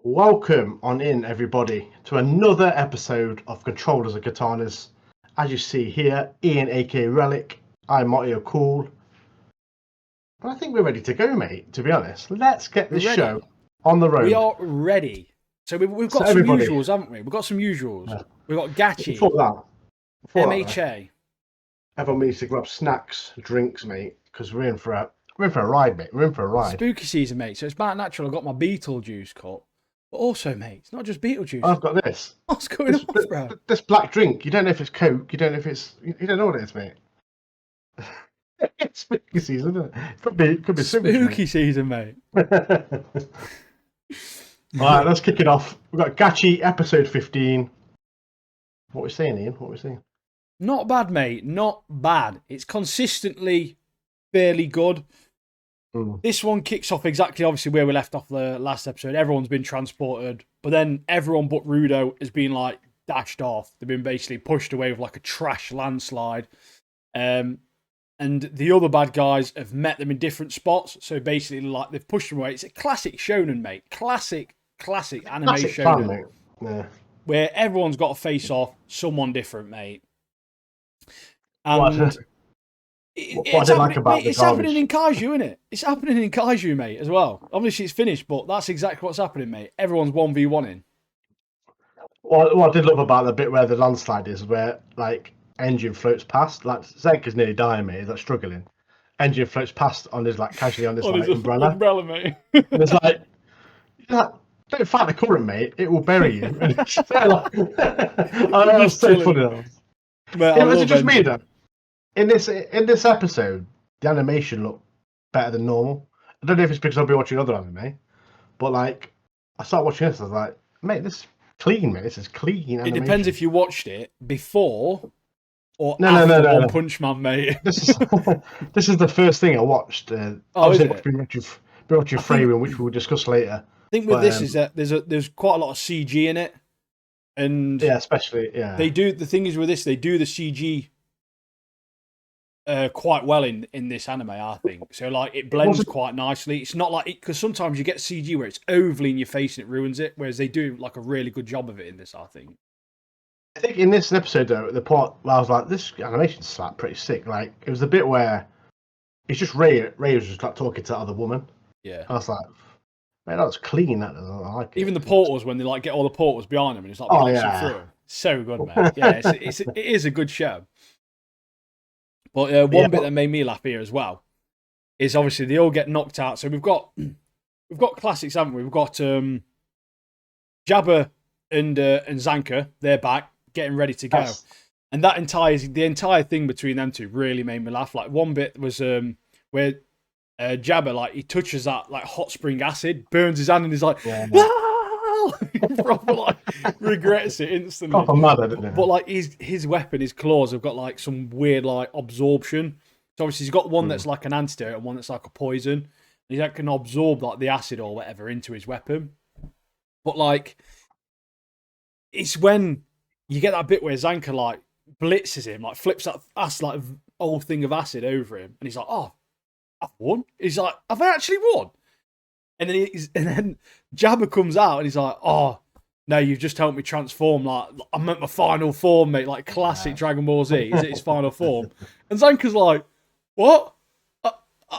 Welcome on in, everybody, to another episode of Controllers and Katanas. As you see here, Ian, aka Relic, I'm Marty O'Cool. And I think we're ready to go, mate, to be honest. Let's get this show on the road. We are ready. So we've got some usuals, haven't we? We've got some usuals. Yeah. We've got Gachi, before MHA. Everyone needs to grab snacks, drinks, mate, because we're in for a ride, mate. We're in for a ride. Spooky season, mate. So it's about natural. I've got my Beetlejuice cup. But also, mate, it's not just Beetlejuice. I've got this. What's going on, bro? This black drink. You don't know if it's Coke. You don't know if it's. You don't know what it is, mate. It's spooky season, isn't it? Could be spooky season, mate. All right, let's kick it off. We've got Gachi episode 15. What are we saying, Ian? What are we saying? Not bad, mate. Not bad. It's consistently fairly good. This one kicks off exactly, obviously, where we left off the last episode. Everyone's been transported, but then everyone but Rudo has been, like, dashed off. They've been basically pushed away with, like, a trash landslide. And the other bad guys have met them in different spots. So basically, like, they've pushed them away. It's a classic shonen, mate. Classic anime shonen. Mate. Yeah. Where everyone's got to face off someone different, mate. And what I like about it's happening in Kaiju, isn't it? It's happening in Kaiju, mate, as well. Obviously, it's finished, but that's exactly what's happening, mate. Everyone's 1v1ing. What I did love about the bit where the landslide is, where, like, engine floats past. Like, Zenka's nearly dying, mate. He's, like, struggling. Engine floats past on his, like, casually on his, like, umbrella. Mate. And it's like, don't fight the current, mate. It will bury you. And it's like, I know, it's so funny. Was it just me, though? In this episode, the animation looked better than normal. I don't know if it's because I've been watching other anime, but, like, I started watching this, I was like, mate, this is clean, mate. This is clean animation. It depends if you watched it before or after One Punch Man, mate. This is the first thing I watched. Obviously, I've been watching Framing, which we'll discuss later. I think with this is that there's quite a lot of CG in it, and especially they do. The thing is with this, they do the CG quite well in this anime, I think. So like it blends quite nicely. It's not like because sometimes you get CG where it's overly in your face and it ruins it, whereas they do like a really good job of it in this, I think. I think in this episode though, the part where I was like, this animation's like pretty sick. Like it was the bit where it's just Ray was just like talking to that other woman. Yeah. I was like, man, that's clean. That doesn't like it. Even the portals when they like get all the portals behind them and it's like through. So good, man. Yeah, it is a good show. But one bit that made me laugh here as well is obviously they all get knocked out. So we've got classics, haven't we? We've got Jabba and Zanka. They're back, getting ready to go, and the entire thing between them two really made me laugh. Like one bit was where Jabba like he touches that like hot spring acid, burns his hand, and he's like, he proper like regrets it instantly. But like his weapon, his claws have got like some weird like absorption. So obviously he's got one that's like an antidote and one that's like a poison. And he like, can absorb like the acid or whatever into his weapon. But like it's when you get that bit where Zanka like blitzes him, like flips that like old thing of acid over him, and he's like, "Oh, I've won." He's like, "Have I actually won?" And then Jabba comes out and he's like, "Oh, no, you've just helped me transform. Like, I'm at my final form, mate. Like classic Dragon Ball Z. Is it his final form?" And Zanka's like, "What?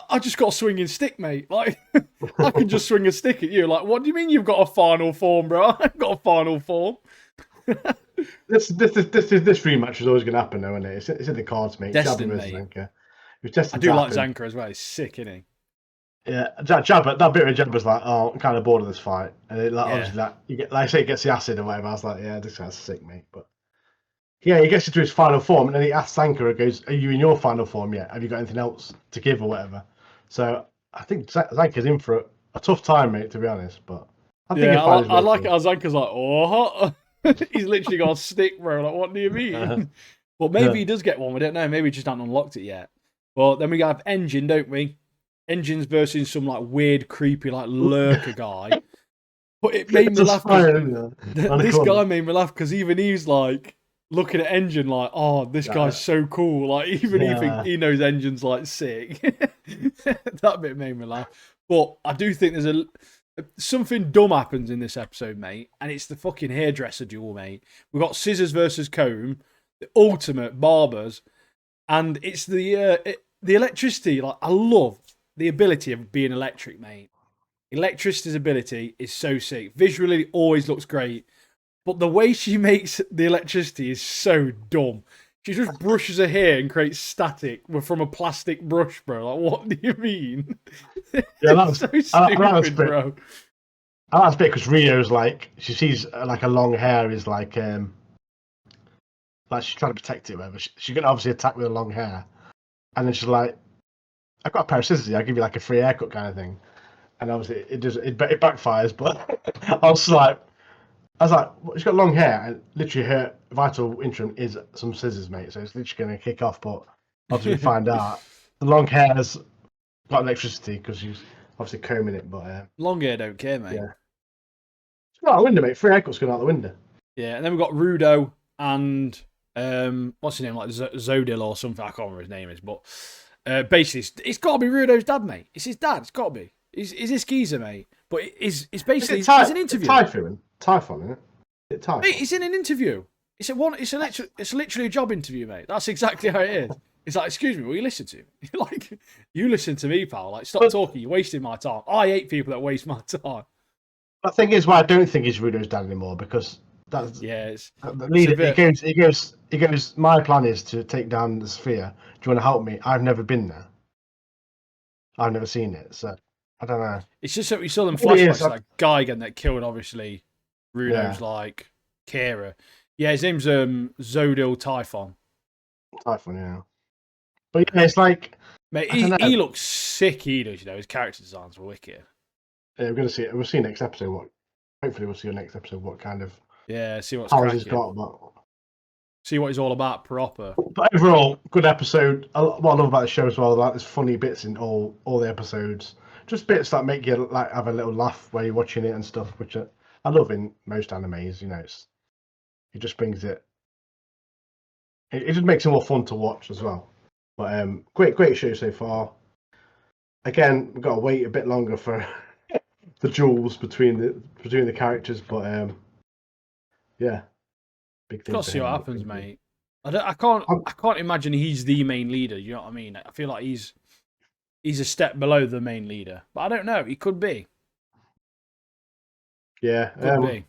I just got a swinging stick, mate. Like, I can just swing a stick at you. Like, what do you mean you've got a final form, bro? I haven't got a final form." This rematch is always going to happen, though, isn't it? It's in the cards, mate. Destined, Jabba mate. I do like Zanka as well. He's sick, isn't he? Yeah, Jabba. That bit where Jabba's like, "Oh, I'm kind of bored of this fight," and it, like, obviously, like you get, like I say, he gets the acid or whatever. I was like, "Yeah, this guy's sick, mate." But yeah, he gets into his final form, and then he asks Zanka, "He goes, are you in your final form yet? Have you got anything else to give or whatever?" So I think Zanka's in for a tough time, mate. To be honest, but I think I like it. Zanka's like, "Oh." He's literally got a stick, bro. Like, what do you mean? But maybe he does get one. We don't know. Maybe he just hasn't unlocked it yet. But then we have Engine, don't we? Engines versus some like weird, creepy, like lurker guy. But it made me laugh. This guy made me laugh because even he's like looking at Engine like, "Oh, this guy's so cool." Like even he knows Engine's like sick. That bit made me laugh. But I do think something dumb happens in this episode, mate, and it's the fucking hairdresser duel, mate. We've got scissors versus comb, the ultimate barbers, and it's the electricity. Like, I love the ability of being electric, mate. Electricity's ability is so sick. Visually, always looks great, but the way she makes the electricity is so dumb. She just brushes her hair and creates static from a plastic brush, bro. Like, what do you mean? Yeah, that's so stupid, bro. I like this bit because Rio's like, she sees like a long hair is like she's trying to protect it, whatever. She's gonna obviously attack with a long hair, and then she's like, "I've got a pair of scissors. I'll give you like a free haircut kind of thing." And obviously it backfires, but I was like, she's got long hair, and literally her vital instrument is some scissors, mate. So it's literally going to kick off. But obviously, we find out the long hair's got electricity because she's obviously combing it. But long hair don't care, mate. Yeah, it's out the window, mate. Free haircut's going out the window. Yeah, and then we've got Rudo and what's his name, like Zodil or something. I can't remember his name is, but basically, it's got to be Rudo's dad, mate. It's his dad. It's got to be. He's this geezer, mate. But it's basically it's an interview. Typhon, isn't it? Mate, he's in an interview. It's literally a job interview, mate. That's exactly how it is. It's like, excuse me, will you listen to me? Like, you listen to me, pal. Like, stop talking. You're wasting my time. I hate people that waste my time. The thing is, why I don't think he's Rudo's dad anymore, because that's the leader. He goes. My plan is to take down the sphere. Do you want to help me? I've never been there. I've never seen it, so I don't know. It's just that we saw them flashbacks. That guy again that killed, obviously, Rudo's like carer. Yeah, his name's Zodil Typhon. Typhon, yeah. But yeah, it's like, mate, he looks sick. He does, you know. His character designs were wicked. Yeah, we're gonna see it. We'll see next episode. Hopefully, we'll see next episode. What kind of see what's powers he's got. But see what he's all about proper. But overall, good episode. What I love about the show as well, like there's funny bits in all the episodes. Just bits that make you like have a little laugh while you're watching it and stuff, which I love in most animes. You know, it just brings it. It just makes it more fun to watch as well. But great show so far. Again, we've got to wait a bit longer for the duels between the characters, but yeah, big thing. Got to see what happens, mate. I can't imagine he's the main leader. You know what I mean? I feel like he's a step below the main leader, but I don't know. He could be. Yeah, could be.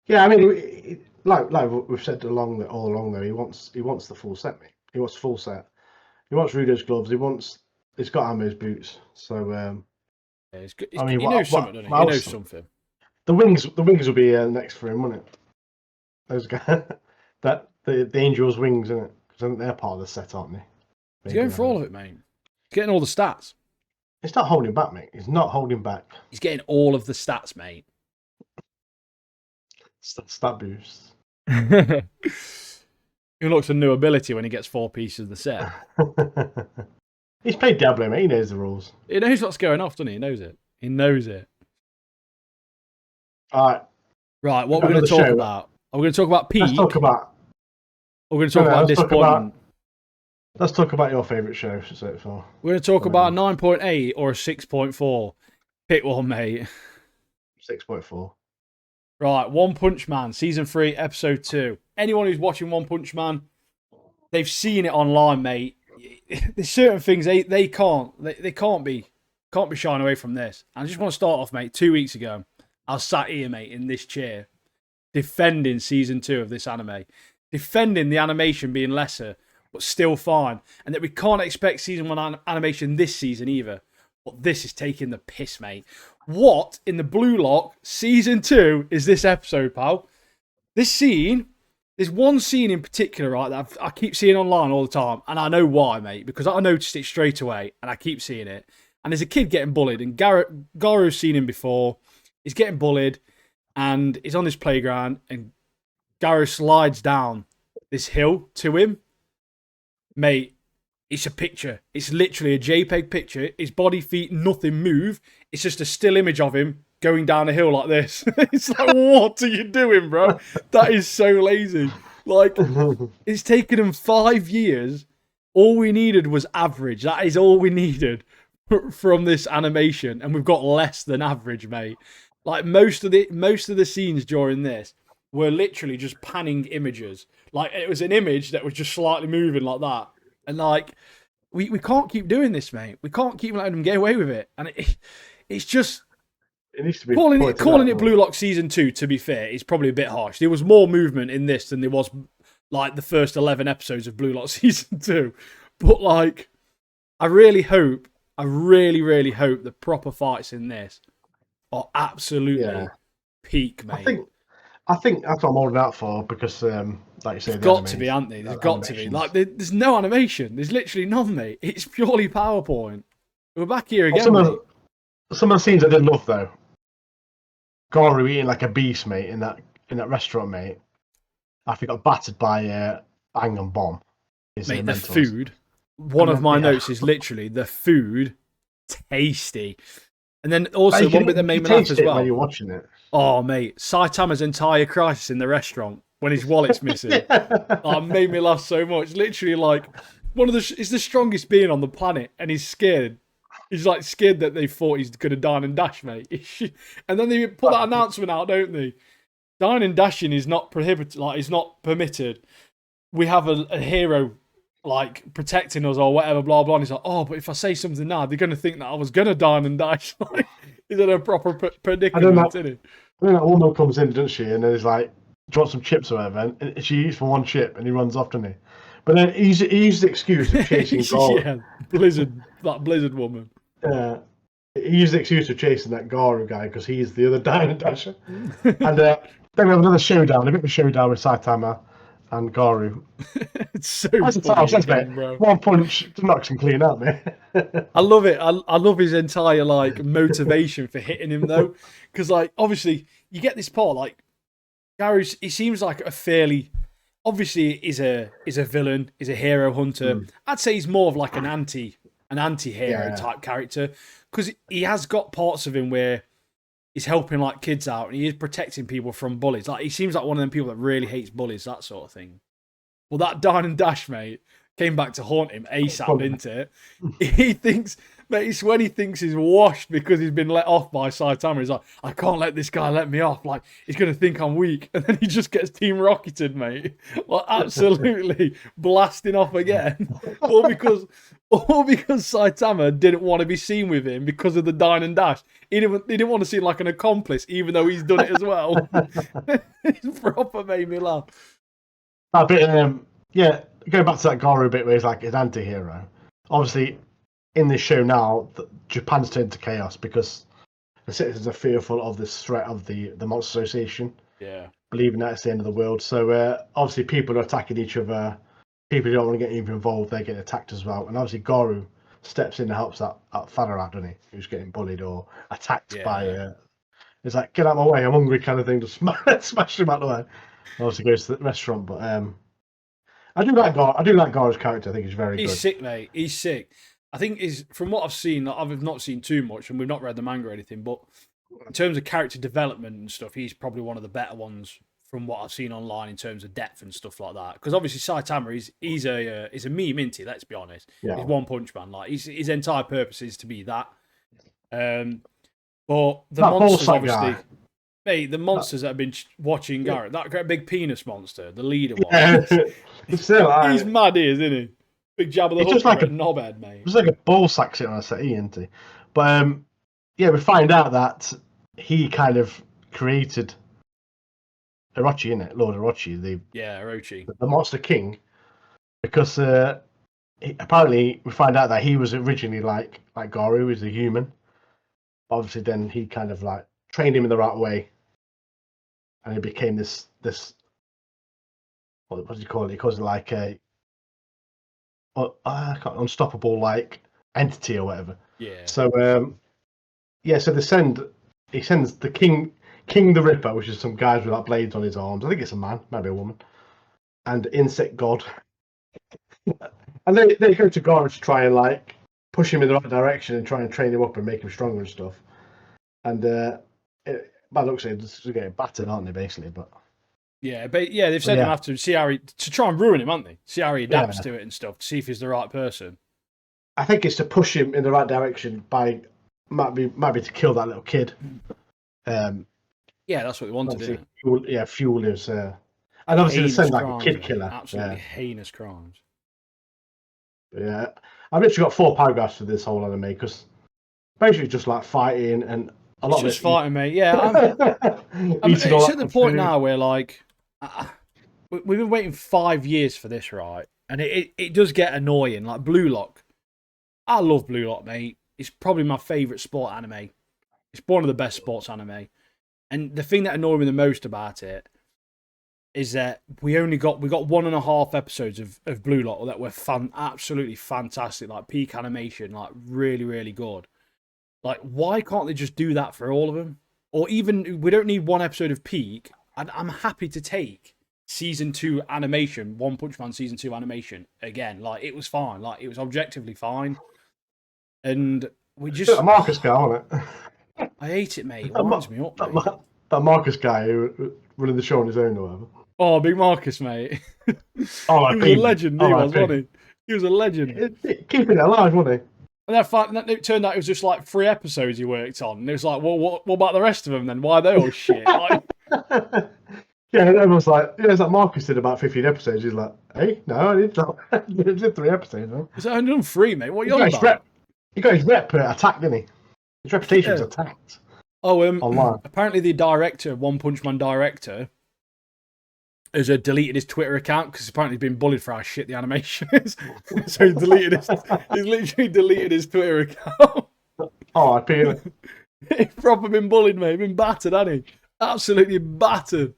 Yeah, I mean, like we've said all along, though, he wants the full set, mate. He wants full set. He wants Rudo's gloves. He's got Ammo's boots. So yeah, he knows something, doesn't he? He knows something. The wings will be next for him, won't it? Those guys, that the Angels' wings, isn't it? Because they're part of the set, aren't they? He's going for all of it, mate. He's getting all the stats. He's not holding back, mate. He's not holding back. He's getting all of the stats, mate. Stat boosts. He unlocks a new ability when he gets 4 pieces of the set. He's played Diablo, mate. He knows the rules. He knows what's going off, doesn't he? He knows it. He knows it. All right. Right, what we're going to talk about? Are we going to talk about Peak? Let's talk about... We're going to talk about disappointment. Let's talk about your favourite show so far. We're going to talk about a 9.8 or a 6.4. Pick one, mate. 6.4. Right, One Punch Man, Season 3, Episode 2. Anyone who's watching One Punch Man, they've seen it online, mate. There's certain things they can't be shying away from this. And I just want to start off, mate. 2 weeks ago, I was sat here, mate, in this chair, defending Season 2 of this anime. Defending the animation being lesser, but still fine. And that we can't expect Season 1 animation this season either. But this is taking the piss, mate. What in the Blue Lock Season 2 is this episode, pal? This scene, there's one scene in particular, right, that I keep seeing online all the time. And I know why, mate, because I noticed it straight away and I keep seeing it. And there's a kid getting bullied, and Garu's seen him before. He's getting bullied and he's on this playground, and Garu slides down this hill to him. Mate, it's a picture. It's literally a JPEG picture. His body, feet, nothing move. It's just a still image of him going down a hill like this. It's like, what are you doing, bro? That is so lazy. Like, it's taken him 5 years. All we needed was average. That is all we needed from this animation, and we've got less than average, mate. Like most of the scenes during this were literally just panning images. Like it was an image that was just slightly moving like that, and like we can't keep doing this, mate. We can't keep letting them get away with it, and it's just. It needs to be calling it Blue Lock Season 2, to be fair, is probably a bit harsh. There was more movement in this than there was like the first 11 episodes of Blue Lock Season 2. But like, I really hope the proper fights in this are absolutely peak, mate. I think that's what I'm holding out for, because like you say, they've got to be, haven't they? They've got to be. Like, there's no animation. There's literally none, mate. It's purely PowerPoint. We're back here again, mate. Some of the scenes I did love, though. Garu eating like a beast, mate, in that restaurant, mate. After he got battered by Bang and Bomb. Mate, the food. One of my notes is literally the food tasty. And then also one bit that made me laugh as well. When you're watching it. Oh, mate, Saitama's entire crisis in the restaurant when his wallet's missing. Oh, made me laugh so much. Literally, like, he's the strongest being on the planet, and he's scared. He's like scared that they thought he's going to dine and dash, mate. And then they put that announcement out, don't they? Dine and dashing is not prohibited, like it's not permitted. We have a hero like protecting us or whatever, blah blah. And he's like, oh, but if I say something now, they're going to think that I was going to dine and dash. Is it a proper predicament? Isn't it? Then that woman comes in, doesn't she? And then he's like, do you want some chips or whatever? And she eats for one chip, and he runs off, doesn't he? But then he used the excuse of chasing Garu. That Blizzard woman. He used the excuse of chasing that Garu guy because he's the other Dine and Dasher. And then we have another showdown, a bit of a showdown with Saitama and Garu. It's so funny, bro. One punch knocks him clean out, man. I love it. I love his entire like motivation for hitting him though, because like obviously you get this part like Garu. He seems like a fairly obviously is a villain, is a hero hunter. I'd say he's more of like an anti-hero type character, because he has got parts of him where he's helping like kids out and he is protecting people from bullies. Like he seems like one of them people that really hates bullies, that sort of thing. Well, that Dine and Dash, mate, came back to haunt him ASAP, didn't it? He thinks, mate, it's when he thinks he's washed because he's been let off by Saitama. He's like, I can't let this guy let me off. Like, he's going to think I'm weak. And then he just gets team rocketed, mate. Like, absolutely blasting off again. All because Saitama didn't want to be seen with him because of the Dine and Dash. He didn't want to seem like an accomplice, even though he's done it as well. It proper made me laugh. A bit, going back to that Garu bit where he's like his anti-hero. Obviously, in this show now, Japan's turned to chaos because the citizens are fearful of this threat of the Monster Association. Yeah. Believing that it's the end of the world. So, obviously, people are attacking each other. People who don't want to get even involved, they're getting attacked as well. And obviously, Garu steps in and helps that fella out, doesn't he? Who's getting bullied or attacked by... it's like, get out of my way, I'm hungry kind of thing. Just smash him out of the way. Obviously goes to the restaurant, but I do like Garu's character. I think he's very good. He's sick, mate. He's sick. I think from what I've seen, I've not seen too much, and we've not read the manga or anything, but in terms of character development and stuff, he's probably one of the better ones from what I've seen online in terms of depth and stuff like that. Because obviously Saitama, he's a meme, isn't he? Let's be honest. Yeah. He's One Punch Man. Like his entire purpose is to be that. But the monsters, obviously. Mate, the monsters that have been watching Garrett, that great big penis monster, the leader one. He's mad, isn't he? Big jab of the hook, just like a knobhead, mate. It's like a ball sack sitting on a settee, isn't he? But we find out that he kind of created Orochi, innit? Lord Orochi, Orochi, the Monster King, because apparently we find out that he was originally like Garu, was a human. Obviously, then he kind of like trained him in the right way. And he became this what does he call it? He calls it like a unstoppable like entity or whatever. Yeah. So so he sends the King the Ripper, which is some guys with like blades on his arms. I think it's a man, maybe a woman, and Insect God. And they go to Garu to try and like push him in the right direction and try and train him up and make him stronger and stuff. And by looks of it, just getting battered, aren't they, basically? But they've said him after see how to try and ruin him, aren't they? See how he adapts to it and stuff, to see if he's the right person. I think it's to push him in the right direction by might be to kill that little kid. Yeah, that's what we wanted, didn't it? Fuel his and obviously to send like a kid killer. Absolutely heinous crimes. Yeah, I've literally got 4 paragraphs for this whole anime because basically just like fighting and a lot it's of just fighting, mate. Yeah, it's at the point now where like we've been waiting 5 years for this, right? And it does get annoying. Like Blue Lock, I love Blue Lock, mate. It's probably my favourite sport anime. It's one of the best sports anime. And the thing that annoyed me the most about it is that we got 1.5 episodes of Blue Lock that were absolutely fantastic, like peak animation, like really, really good. Like, why can't they just do that for all of them? Or even, we don't need 1 episode of peak. I'm happy to take season 2 animation, One Punch Man season 2 animation again. Like, it was fine. Like, it was objectively fine. And we just... That Marcus guy, wasn't it? I hate it, mate. It winds me up, mate. That Marcus guy who running the show on his own or whatever. Oh, big Marcus, mate. He was a legend, wasn't he? He was a legend. Keeping it alive, wasn't he? And then it turned out it was just like 3 episodes he worked on. And it was like, well, what about the rest of them then? Why are they all shit? Like... Yeah, everyone's like, is that Marcus did about 15 episodes? He's like, hey, no, I did 3 episodes. Huh? Is that 103, mate? What are you on about? He got his rep attacked, didn't he? His reputation was attacked. Oh, online. Apparently the director, One Punch Man director, has deleted his Twitter account because apparently he's been bullied for how shit the animation is. So he's literally deleted his Twitter account. Oh, I feel it. He's proper been bullied, mate. Been battered, hasn't he? Absolutely battered.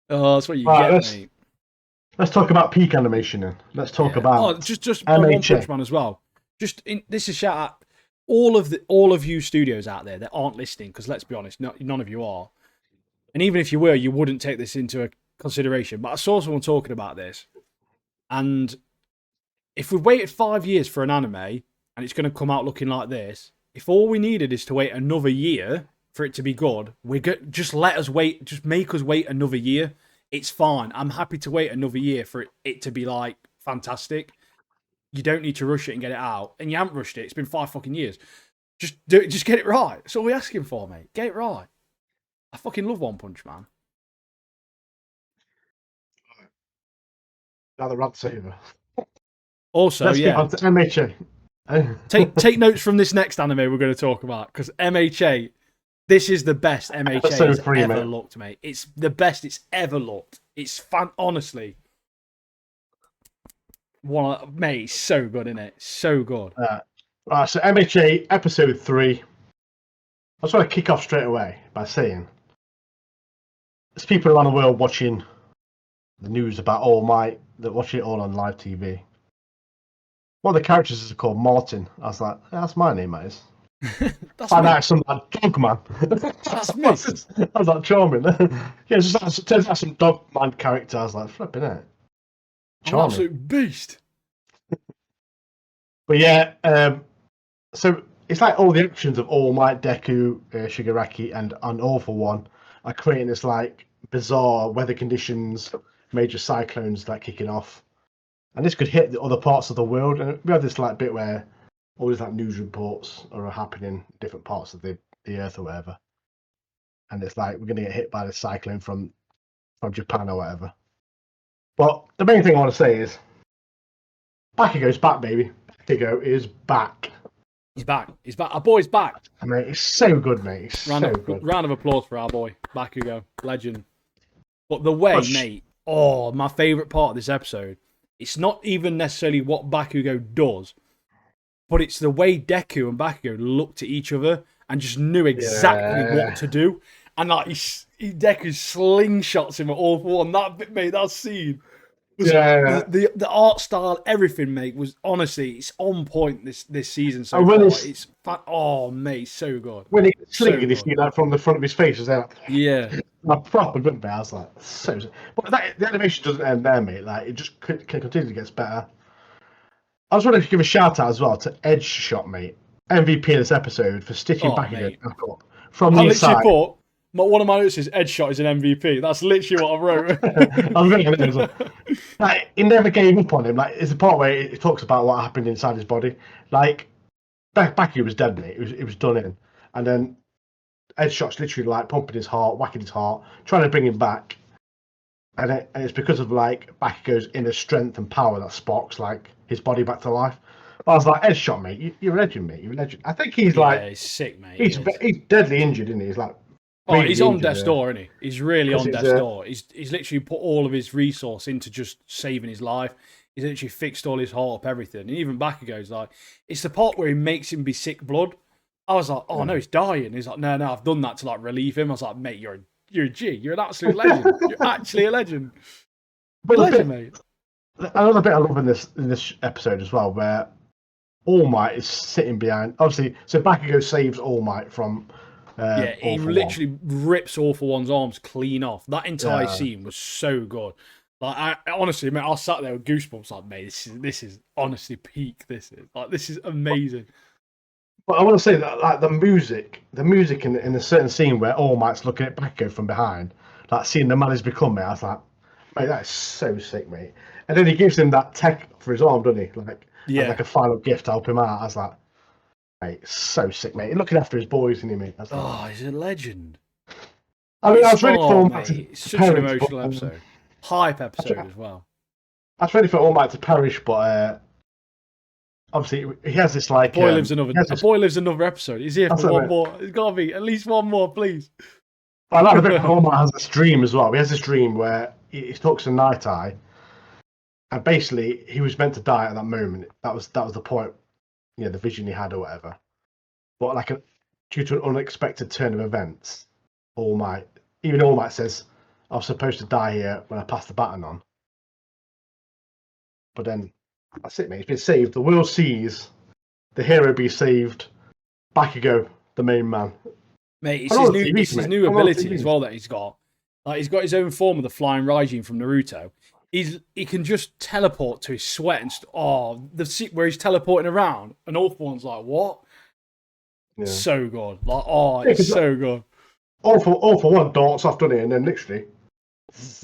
Oh, that's what you get, mate. Let's talk about peak animation then. Let's talk about just One Punch Man as well. This is shout out all of you studios out there that aren't listening, because let's be honest, none of you are. And even if you were, you wouldn't take this into consideration. But I saw someone talking about this, and if we've waited 5 years for an anime and it's going to come out looking like this, if all we needed is to wait another year for it to be good, just let us wait. Just make us wait another year. It's fine. I'm happy to wait another year for it to be like fantastic. You don't need to rush it and get it out. And you haven't rushed it. It's been 5 fucking years. Just do it. Just get it right. That's all we're asking for, mate. Get it right. I fucking love One Punch Man. Now the rant's over. Also, let's get on to MHA. take notes from this next anime we're going to talk about, because MHA, this is the best MHA has ever looked, mate. It's the best it's ever looked. It's fun, honestly. Mate, it's so good, isn't it? So good. Right, so MHA episode 3. I just want to kick off straight away by saying there's people around the world watching the news about All Might that watch it all on live TV. One of the characters is called Martin. I was like, that's my name, that is. Find out some dog man. That's me. I was like, charming. Yeah, it turns out some dog man character. I was like, flipping it. Charming. An absolute beast. But yeah, so it's like all the actions of All Might, Deku, Shigaraki, and an All For One are creating this like bizarre weather conditions, major cyclones like kicking off, and this could hit the other parts of the world. And we have this like bit where all these like news reports are happening in different parts of the earth or whatever, and it's like we're gonna get hit by this cyclone from Japan or whatever. But the main thing I want to say is Bakugo's back, baby. Bakugo is back. He's back. He's back. Our boy's back. I mean, it's so good, mate. It's so good. Round of applause for our boy, Bakugo. Legend. But the way, mate, my favourite part of this episode, it's not even necessarily what Bakugo does, but it's the way Deku and Bakugo looked at each other and just knew exactly what to do. And like Deku slingshots him at All For One. That bit, mate, that scene. The art style, everything, mate, was honestly, it's on point this season so far. It's fun. Oh, mate, so good. When he slinging this like from the front of his face, was that? Yeah. A proper good bit. I was like, so. But the animation doesn't end there, mate. Like, it just continually gets better. I just wanted to give a shout out as well to Edge Shot, mate. MVP of this episode for stitching back again from the inside. One of my notes is Headshot is an MVP. That's literally what I wrote. I was going to like, he never gave up on him. Like, it's the part where it talks about what happened inside his body. Like, back he was dead, mate. It was done in. And then Headshot's literally like pumping his heart, whacking his heart, trying to bring him back. And it's because of like Bakugo's inner strength and power that sparks like his body back to life. I was like, Headshot, mate, you're a legend, mate. You're a legend. I think he's he's sick, mate. He's deadly injured, isn't he? He's like, really he's on death's door, isn't he? He's really on death's door. He's literally put all of his resource into just saving his life. He's literally fixed all his heart up, everything. And even Bakugo's like, it's the part where he makes him be sick blood. I was like, oh no, he's dying. He's like, no, I've done that to like relieve him. I was like, mate, you're a G. You're an absolute legend. You're actually a legend. But legend, mate. Another bit I love in this episode as well, where All Might is sitting behind. Obviously, so Bakugo saves All Might from. He literally rips All For One's arms clean off. That entire scene was so good. Like, I honestly, mate, I sat there with goosebumps. Like, mate, this is honestly peak. This is amazing. But I want to say that, like, the music in a certain scene where All Might's looking at Bakugo from behind, like seeing the man he's become, mate, I was like, mate, that is so sick, mate. And then he gives him that tech for his arm, doesn't he? Like a final gift to help him out. I was like, mate, so sick, mate. He's looking after his boys, isn't he, mate? He's a legend. I mean, I was ready for All Might to it's such an emotional episode. Hype episode as well. I was ready for All Might to perish, but obviously he has this like boy lives another episode. He's here for one more. It's got to be at least one more, please. I like the bit All Might has this dream as well. He has this dream where he talks to Night Eye, and basically he was meant to die at that moment. That was the point, the vision he had or whatever. But due to an unexpected turn of events, All Might says, I was supposed to die here when I passed the baton on. But then, that's it, mate. He's been saved. The world sees the hero be saved. Bakugo, the main man. Mate, it's his new ability as well that he's got. Like, he's got his own form of the flying Raijin from Naruto. He can just teleport to his sweat and where he's teleporting around, and All For One's like, what? Yeah. So good. It's so good. All for One darts off, doesn't he? And then literally,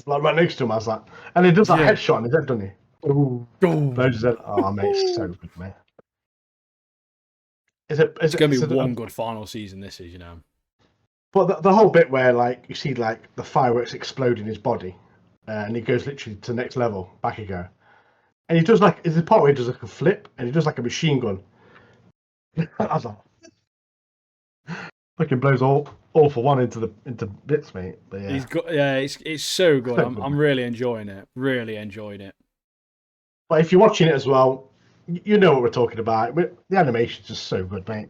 like right next to him, I was like, and he does that headshot in his head, doesn't he? Ooh. Oh, mate, it's so good, man. It's going to be one good final season. This is, But the whole bit where you see the fireworks explode in his body, and he goes literally to the next level, Bakugo, and he does it's the part where he does a flip, and he does a machine gun. I was like, fucking blows all for one into bits, mate. But yeah, it's so good. I'm really enjoying it. Really enjoying it. But if you're watching it as well, you know what we're talking about. The animation's just so good, mate.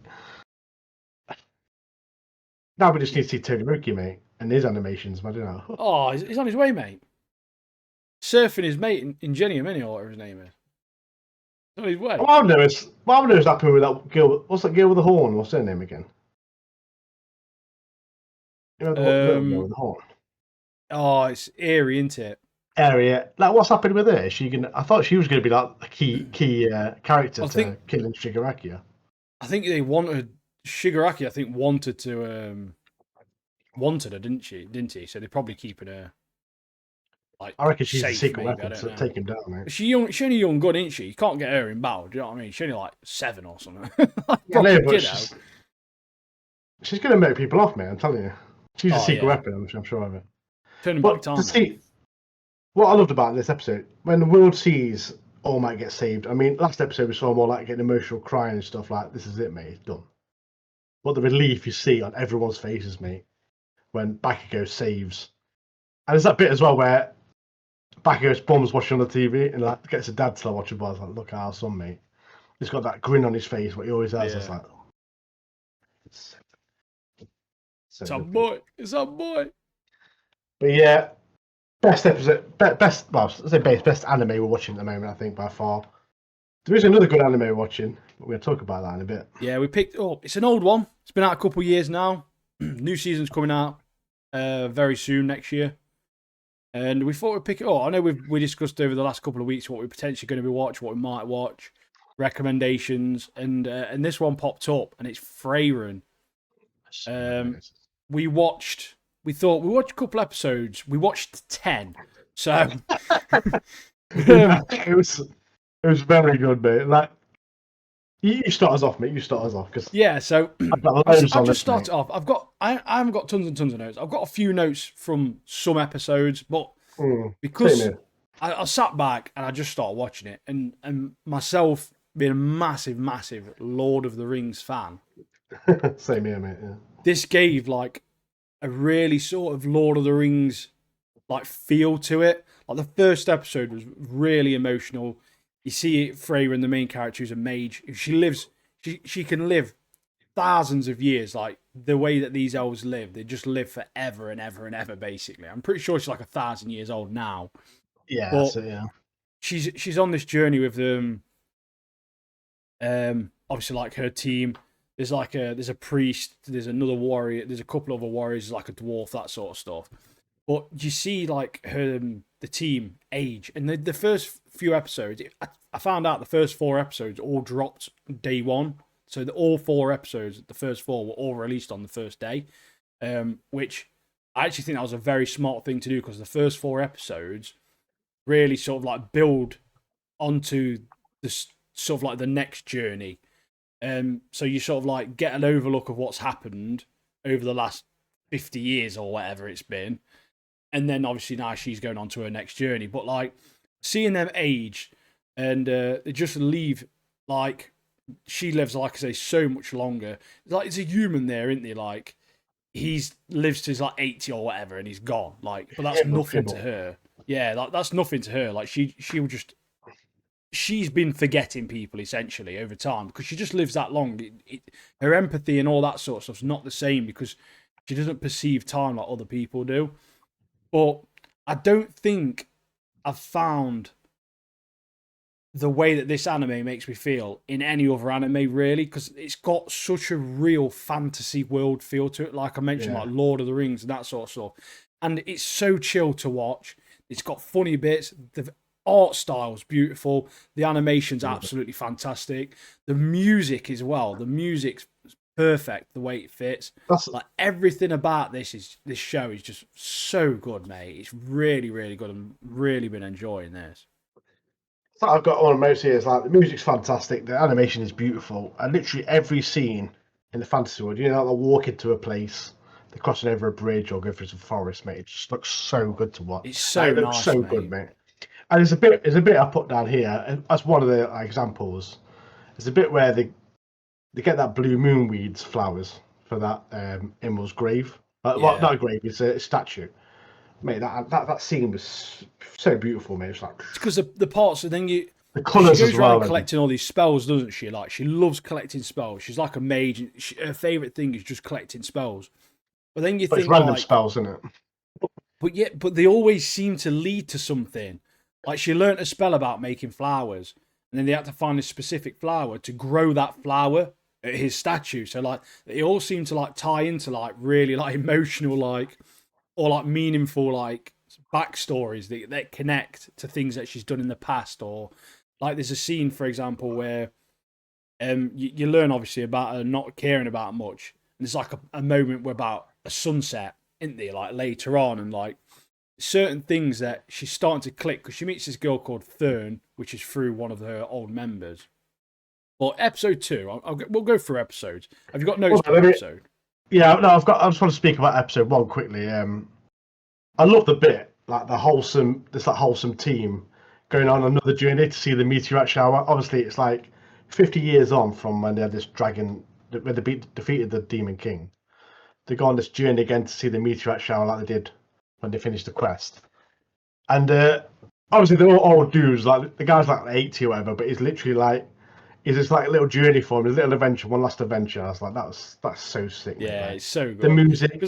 Now we just need to see Todoroki, mate, and his animations. I don't know. Oh, he's on his way, mate. Surfing his mate in Genium, or whatever his name is. He's on his way. What I know is happening with that girl. What's that girl with the horn? What's her name again? You know, the girl with the horn. Oh, it's Eerie, isn't it? Area. What's happened with her? Is she gonna? I thought she was going to be a key character to killing Shigaraki. I think they wanted Shigaraki. I think wanted her, didn't he? So they're probably keeping her. I reckon she's a secret weapon to take him down, mate. She's only young gun, isn't she? You can't get her in battle. Do you know what I mean? She's only 7 or something. She's going to make people off, man. I'm telling you. She's a secret weapon. I'm sure of it. Turning back time. What I loved about this episode, when the world sees All Might get saved, I mean, last episode we saw more getting emotional, crying and stuff this is it, mate, it's done. What the relief you see on everyone's faces, mate, when Bakugo saves. And there's that bit as well where Bakugo's bum's watching on the TV and gets a dad to watch it, but I was like, look at our son, mate. He's got that grin on his face, what he always has. Yeah. I was like, it's a boy. It's a boy. But yeah. Best episode, best anime we're watching at the moment, I think, by far. There is another good anime we're watching, but we'll talk about that in a bit. Yeah, we picked up. It's an old one. It's been out a couple of years now. New season's coming out very soon, next year. And we thought we'd pick it up. I know we discussed over the last couple of weeks what we're potentially going to be watching, what we might watch, recommendations, and this one popped up, and it's Freyren. We watched we thought we watched a couple episodes. We watched 10. So it was very good, mate. Like you start us off, mate. You start us off because yeah. So I'll just start it off. I haven't got tons and tons of notes. I've got a few notes from some episodes, but because I sat back and I just started watching it, and myself being a massive Lord of the Rings fan. Same here, mate. Yeah. This gave like a really sort of Lord of the Rings like feel to it. Like the first episode was really emotional. You see Freyr, the main character, who's a mage. She can live thousands of years. Like the way that these elves live, they just live forever and ever and ever. Basically, I'm pretty sure she's like 1,000 years old now. Yeah, but that's it, yeah. She's on this journey with them. Obviously, like her team. There's a priest. There's another warrior. There's a couple other warriors, like a dwarf, that sort of stuff. But you see, like the team age, and the first few episodes, I found out the first 4 episodes all dropped day one. So all 4 episodes, the first 4 were all released on the first day, which I actually think that was a very smart thing to do because the first 4 episodes really sort of like build onto the sort of like the next journey. So you sort of like get an overlook of what's happened over the last 50 years or whatever it's been. And then obviously now she's going on to her next journey. But like seeing them age and they just leave, like she lives, like I say, so much longer. Like it's a human there, isn't he? Like he's lives to his like 80 or whatever and he's gone. Like, but that's nothing to her. Yeah, like that's nothing to her. Like she will just, she's been forgetting people essentially over time because she just lives that long. Her empathy and all that sort of stuff's not the same because she doesn't perceive time like other people do. But I don't think I've found the way that this anime makes me feel in any other anime, really, because it's got such a real fantasy world feel to it. Like I mentioned, like Lord of the Rings and that sort of stuff. And it's so chill to watch. It's got funny bits. The art style's beautiful. The animation's absolutely fantastic. The music as well. The music's perfect the way it fits. Like everything about this show is just so good, mate. It's really, really good. I'm really been enjoying this. So I've got one of most here. Is like the music's fantastic, the animation is beautiful, and literally every scene in the fantasy world, you know, like they walk into a place, they're crossing over a bridge or go through some forest, mate. It just looks so good to watch. It's so nice, looks so good, mate. And there's a bit I put down here, and that's one of the examples. There's a bit where they get that blue moonweeds flowers for that Imral's grave. Well, not a grave, it's a statue. Mate, that scene was so beautiful, mate. It's like because the parts, and then the colours she goes as well, around collecting all these spells, doesn't she? Like she loves collecting spells. She's like a mage, and her favorite thing is just collecting spells. But then you think it's random like, spells, isn't it? But they always seem to lead to something. Like she learnt a spell about making flowers, and then they had to find a specific flower to grow that flower at his statue. So like it all seemed to like tie into like really like emotional like or like meaningful like backstories that connect to things that she's done in the past. Or like there's a scene, for example, where you learn obviously about her not caring about much. And there's like a moment where about a sunset, isn't there? Like later on, and like certain things that she's starting to click because she meets this girl called Fern, which is through one of her old members. Well, episode 2, we'll go through episodes. Have you got notes per episode? Yeah, no, I just want to speak about episode 1 quickly. I love the bit, like the wholesome team going on another journey to see the meteorite shower. Obviously, it's like 50 years on from when they had this dragon, when they defeated the Demon King. They go on this journey again to see the meteorite shower like they did when they finished the quest. And obviously, they're all old dudes. Like the guy's like 80 or whatever, but he's literally like, it's just like a little journey for him, a little adventure, one last adventure. I was like, that's so sick. Yeah, it's so good. The music,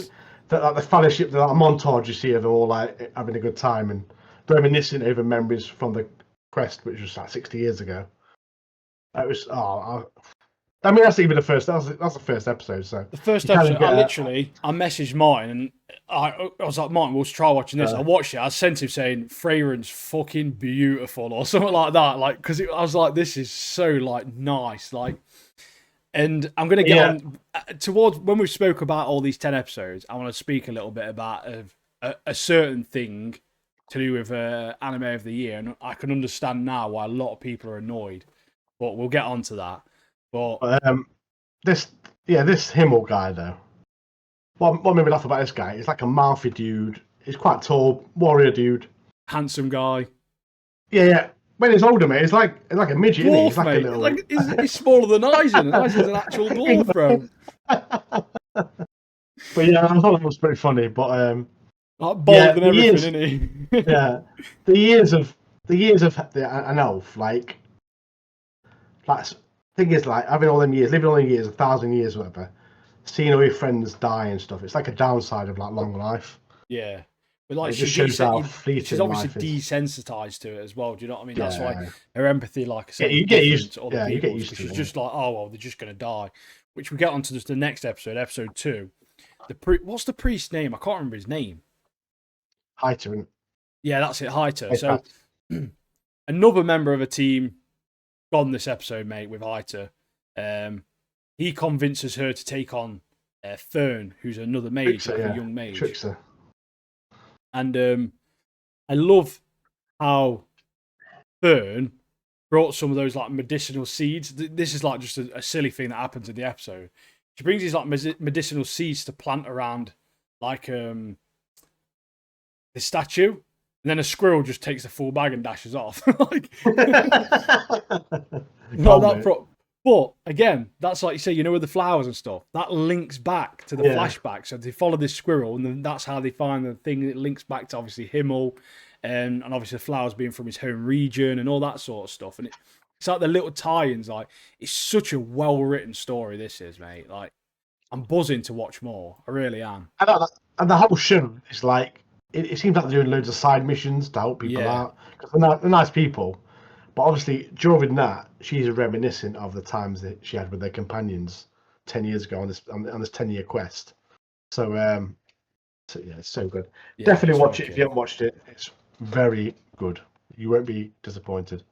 like the fellowship, the montage you see of them all like having a good time and reminiscing over memories from the quest, which was like 60 years ago. It was I mean, that's even the first. That's the first episode. So the first episode, I messaged Martin and I was like, Martin, we'll try watching this. I watched it. I sent him saying Freyren's fucking beautiful or something like that. Like, because I was like, this is so like nice. Like, And I'm going to get on towards when we spoke about all these 10 episodes. I want to speak a little bit about a certain thing to do with anime of the year, and I can understand now why a lot of people are annoyed. But we'll get on to that. But this Himmel guy though. What made me laugh about this guy? He's like a mouthy dude. He's quite tall, warrior dude, handsome guy. Yeah. When he's older, mate, he's like a midget, dwarf, isn't he? He's like mate. a little... He's smaller than Eisen, and Eisen's an actual dwarf, bro. But yeah, I thought that was pretty funny. But like bald and everything, isn't he? Yeah, the years of an elf, like thing is, like having all them years, living all them years, 1,000 years, whatever, seeing all your friends die and stuff. It's like a downside of like long life. Yeah. But like, it just shows how fleeting she's obviously life is. desensitized to it as well. Do you know what I mean? That's why her empathy, like I said, you get used to other people. Because she's just like, oh well, they're just gonna die. Which we get onto just the next episode, episode 2. What's the priest's name? I can't remember his name. Haito. Yeah, that's it, Haito. So another member of a team gone this episode, mate, with Haito. He convinces her to take on Fern, who's another mage, a young mage. Trickster. And I love how Fern brought some of those like medicinal seeds. This is like just a silly thing that happens in the episode. She brings these like medicinal seeds to plant around like the statue, and then a squirrel just takes the full bag and dashes off. Like, but again, that's like you say, with the flowers and stuff, that links back to the flashback. So they follow this squirrel, and then that's how they find the thing that links back to obviously Himmel, and obviously the flowers being from his home region and all that sort of stuff. And it's like the little tie-ins. Like, it's such a well-written story. This is, mate. Like, I'm buzzing to watch more. I really am. And the whole show is like, it seems like they're doing loads of side missions to help people out, because they're nice people. But obviously, during that, she's reminiscent of the times that she had with her companions 10 years ago on this 10-year quest. So, yeah, it's so good. Yeah, definitely watch it if you haven't watched it. It's very good. You won't be disappointed.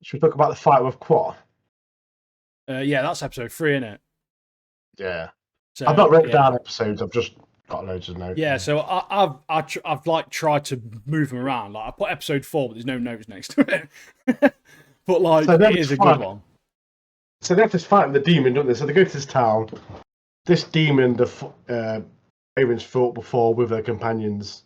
Should we talk about the fight with Qua? Yeah, that's episode 3, isn't it? Yeah. So, I've not written down episodes. I've just got loads of notes. Yeah, so I've like tried to move them around. Like, I put episode 4, but there's no notes next to it. But like, so it is a good one. So they have this fight with the demon, don't they? So they go to this town. This demon, the Ravens fought before with their companions,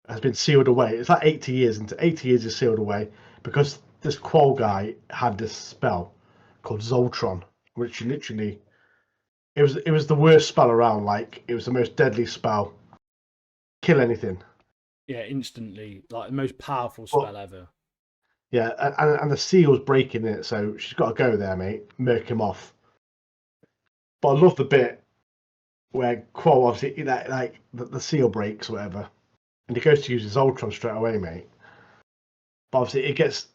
has been sealed away. It's like 80 years, and 80 years is sealed away because this Qual guy had this spell called Zoltron, which literally, it was the worst spell around. Like, it was the most deadly spell. Kill anything. Yeah, instantly. Like, the most powerful spell ever. Yeah, and the seal's breaking it, so she's got to go there, mate. Murk him off. But I love the bit where Qual, obviously, like the seal breaks or whatever, and he goes to use his Ultron straight away, mate. But obviously, it gets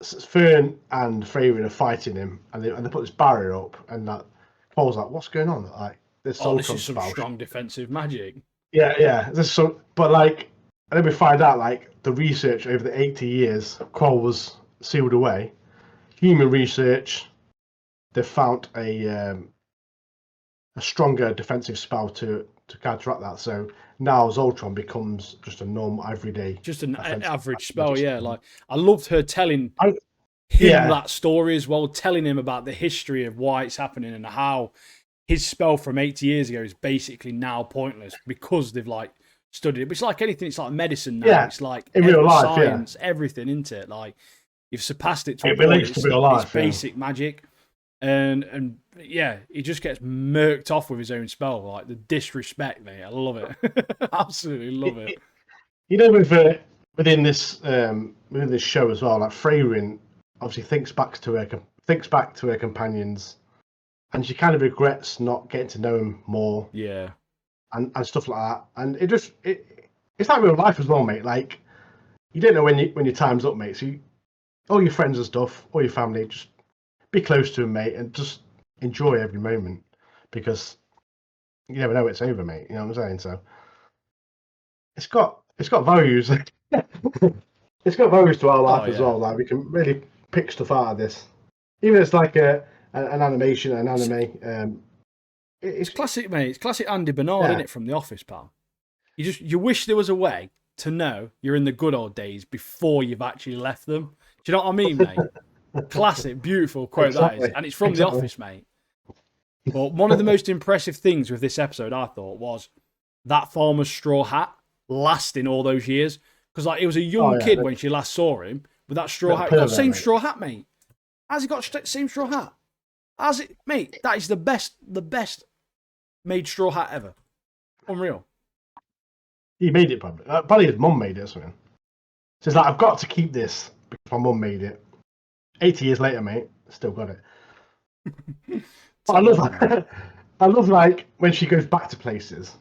Fern and Freyrin are fighting him, and they put this barrier up, and that Qual's like, "What's going on?" Like, this is some strong defensive magic. Yeah. But like, and then we find out like the research over the 80 years, Qual was sealed away. Human research, they found a stronger defensive spell to counteract that. So now Zoltron becomes just a normal everyday, just an average spell. Yeah, like I loved her telling him that story as well, telling him about the history of why it's happening and how his spell from 80 years ago is basically now pointless because they've like studied it. But it's like anything. It's like medicine now. Yeah, it's like in real life, science, everything, isn't it? Like you've surpassed it to it relates to real life. It's basic magic. And yeah, he just gets murked off with his own spell. Like the disrespect, mate. I love it. Absolutely love it. Within this show as well, like Freyrin obviously thinks back to her companions, and she kind of regrets not getting to know him more. Yeah, and stuff like that. And it's like real life as well, mate. Like you don't know when your time's up, mate. So all your friends and stuff, all your family, just be close to him, mate, and just enjoy every moment because you never know it's over, mate. You know what I'm saying? So it's got values. It's got values to our life as well. Like we can really pick stuff out of this. Even if it's like an animation, an anime. It's classic, mate. It's classic Andy Bernard, Yeah. isn't it, from The Office, pal? You wish there was a way to know you're in the good old days before you've actually left them. Do you know what I mean, mate? Classic, beautiful quote that is, and it's from The Office, mate. But one of the most impressive things with this episode, I thought, was that farmer's straw hat lasting all those years. Because like, it was a young kid when she last saw him with that straw hat. He got the same straw hat, mate. How's he got the same straw hat? How's it, mate? That is the best made straw hat ever. Unreal. He made it probably. Probably his mum made it or something. So it's like, I've got to keep this because my mum made it. 80 years later, mate, still got it. I love like when she goes back to places,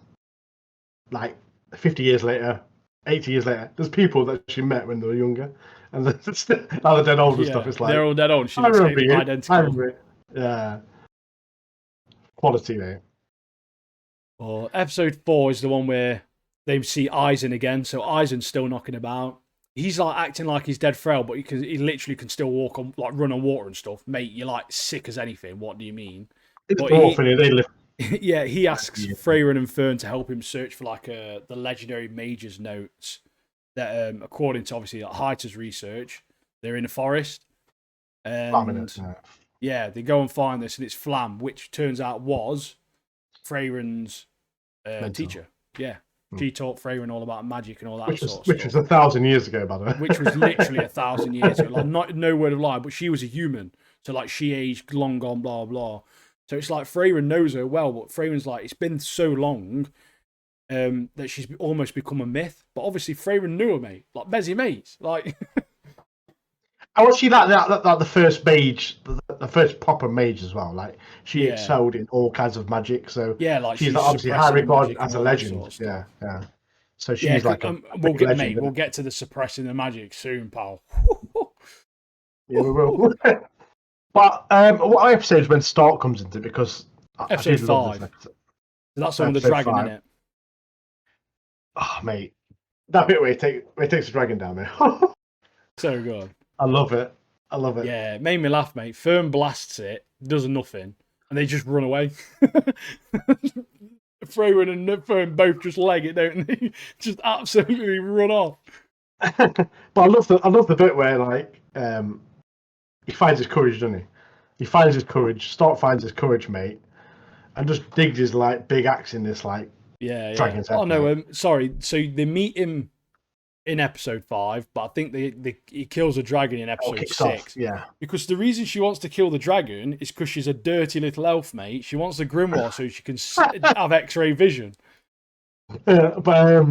like 50 years later, 80 years later. There's people that she met when they were younger, and now they're dead old and stuff. It's like they're all dead old. She looks identical. Yeah, quality, mate. Well, episode 4 is the one where they see Eisen again. So Eisen's still knocking about. He's like acting like he's dead frail, but he literally can still walk on, like run on water and stuff. Mate, you're like sick as anything. What do you mean? Yeah, he asks Freyren and Fern to help him search for like the legendary mage's notes that, according to obviously like Heiter's research, they're in a forest. And yeah, they go and find this, and it's Flam, which turns out was Freyren's teacher. Yeah. She taught Freyren all about magic and all that sort of stuff. Which was 1,000 years ago, by the way. Which was literally 1,000 years ago. Like, no word of lie, but she was a human. So, like, she aged long gone, blah, blah. So it's like Freyren knows her well, but Freyren's like, it's been so long that she's almost become a myth. But obviously, Freyren knew her, mate. Like, Bezzy mates. Like... I was she like the first mage, the first proper mage as well. Like she excelled in all kinds of magic. So yeah, like she's obviously high regarded as a legend. Sort of yeah. So she's like we'll get to the suppressing the magic soon, pal. Yeah, we will. But what episodes when Stark comes into it? Because episode 5. That's the one with the dragon in it. Oh mate, that bit where he takes the dragon down there. So good. I love it. Yeah, it made me laugh, mate. Fern blasts it, does nothing, and they just run away. Freyren and Fern both just leg it, don't they? Just absolutely run off. But I love the bit where like he finds his courage, doesn't he? He finds his courage. Stark finds his courage, mate, and just digs his like big axe in this like dragon's head. Oh no, sorry. So they meet him in episode 5, but I think he kills a dragon in episode 6. Yeah. Because the reason she wants to kill the dragon is because she's a dirty little elf, mate. She wants the grimoire so she can have X-ray vision. Yeah, but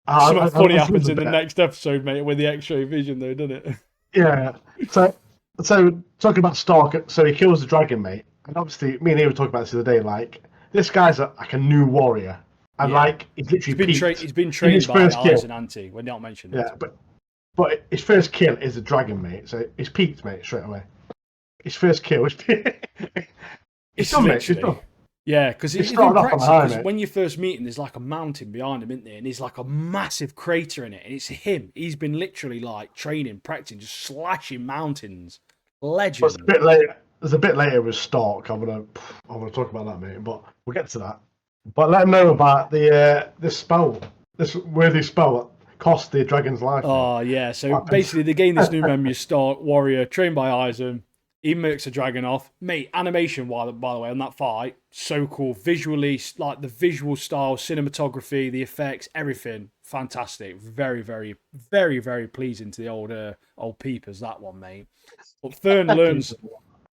something funny happens in the next episode, mate, with the X-ray vision, though, doesn't it? Yeah. So talking about Stark, so he kills the dragon, mate, and obviously me and he were talking about this the other day. Like this guy's like a new warrior. And like he's literally he's been trained by Eisen and Auntie. We're not mentioning that. Yeah, but his first kill is a dragon, mate. So he's peaked, mate, straight away. His first kill is it's done, mate. It's done. Yeah, because he's in practice. When you first meet him, there's like a mountain behind him, isn't there? And there's like a massive crater in it, and it's him. He's been literally like training, practicing, just slashing mountains. Legend. But there's a bit later with Stark. I want to talk about that, mate. But we'll get to that. But let them know about this spell, this worthy spell that cost the dragon's life. Oh, yeah. So basically, they gain this new member, Stark, warrior, trained by Eisen. He murks a dragon off. Mate, animation, by the way, on that fight, so cool. Visually, like the visual style, cinematography, the effects, everything, fantastic. Very, very, very, very pleasing to the old peepers, that one, mate. But Fern learns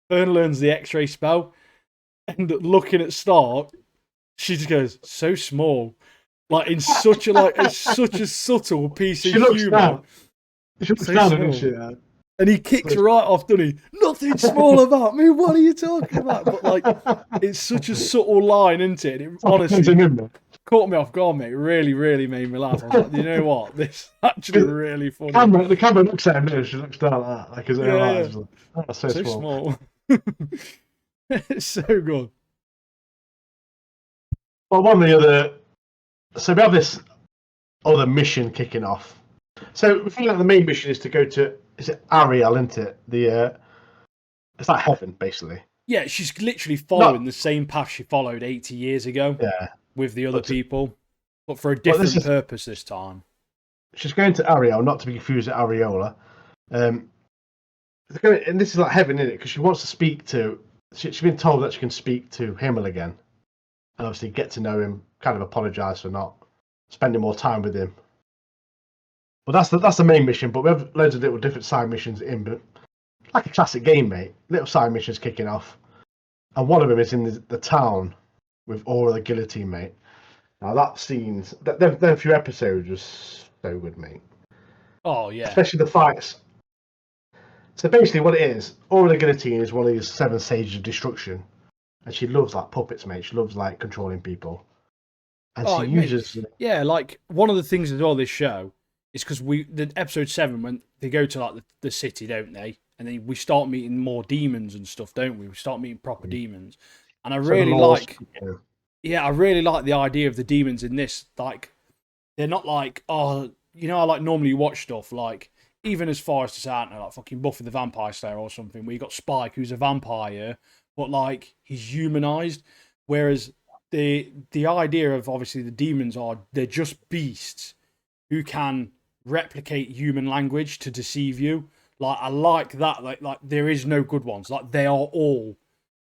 the X-ray spell, and looking at Stark, she just goes, so small. Like in such a subtle piece of humour. She looks down, doesn't she? And he kicks right off, doesn't he? Nothing small about me, what are you talking about? But like it's such a subtle line, isn't it? And it honestly caught me off guard, mate. It really, really made me laugh. I was like, you know what? This is actually really funny. The camera looks at him and she looks down like that. Like his own eyes. Like, so small. It's so good. Well, one of the other... So we have this other mission kicking off. So we feel like the main mission is to go to... Is it Ariel, isn't it? It's like heaven, basically. Yeah, she's literally following the same path she followed 80 years ago. Yeah. With the other people, but for a different purpose this time. She's going to Ariel, not to be confused with Areola. And this is like heaven, isn't it? Because she wants to speak to. She's been told that she can speak to Himmel again, and obviously get to know him. Kind of apologise for not spending more time with him. But that's the main mission. But we have loads of little different side missions in, but like a classic game, mate. Little side missions kicking off, and one of them is in the town with Aura the Guillotine, mate. Now that scenes, them few episodes was so good, mate. Oh yeah, especially the fights. So basically, what it is, Aura the Guillotine is one of these 7 sages of destruction, and she loves like puppets, mate. She loves like controlling people, and she uses. Yeah, like one of the things as well this show is because the episode 7 when they go to like the city, don't they? And then we start meeting more demons and stuff, don't we? We start meeting proper demons, and I really like. Yeah, I really like the idea of the demons in this. Like, they're not like, I like normally watch stuff, like, even as far as to say, I don't know, like fucking Buffy the Vampire Slayer or something, where you got Spike, who's a vampire, but, like, he's humanized. Whereas the idea of, obviously, the demons they're just beasts who can replicate human language to deceive you. Like, I like that. Like there is no good ones. Like, they are all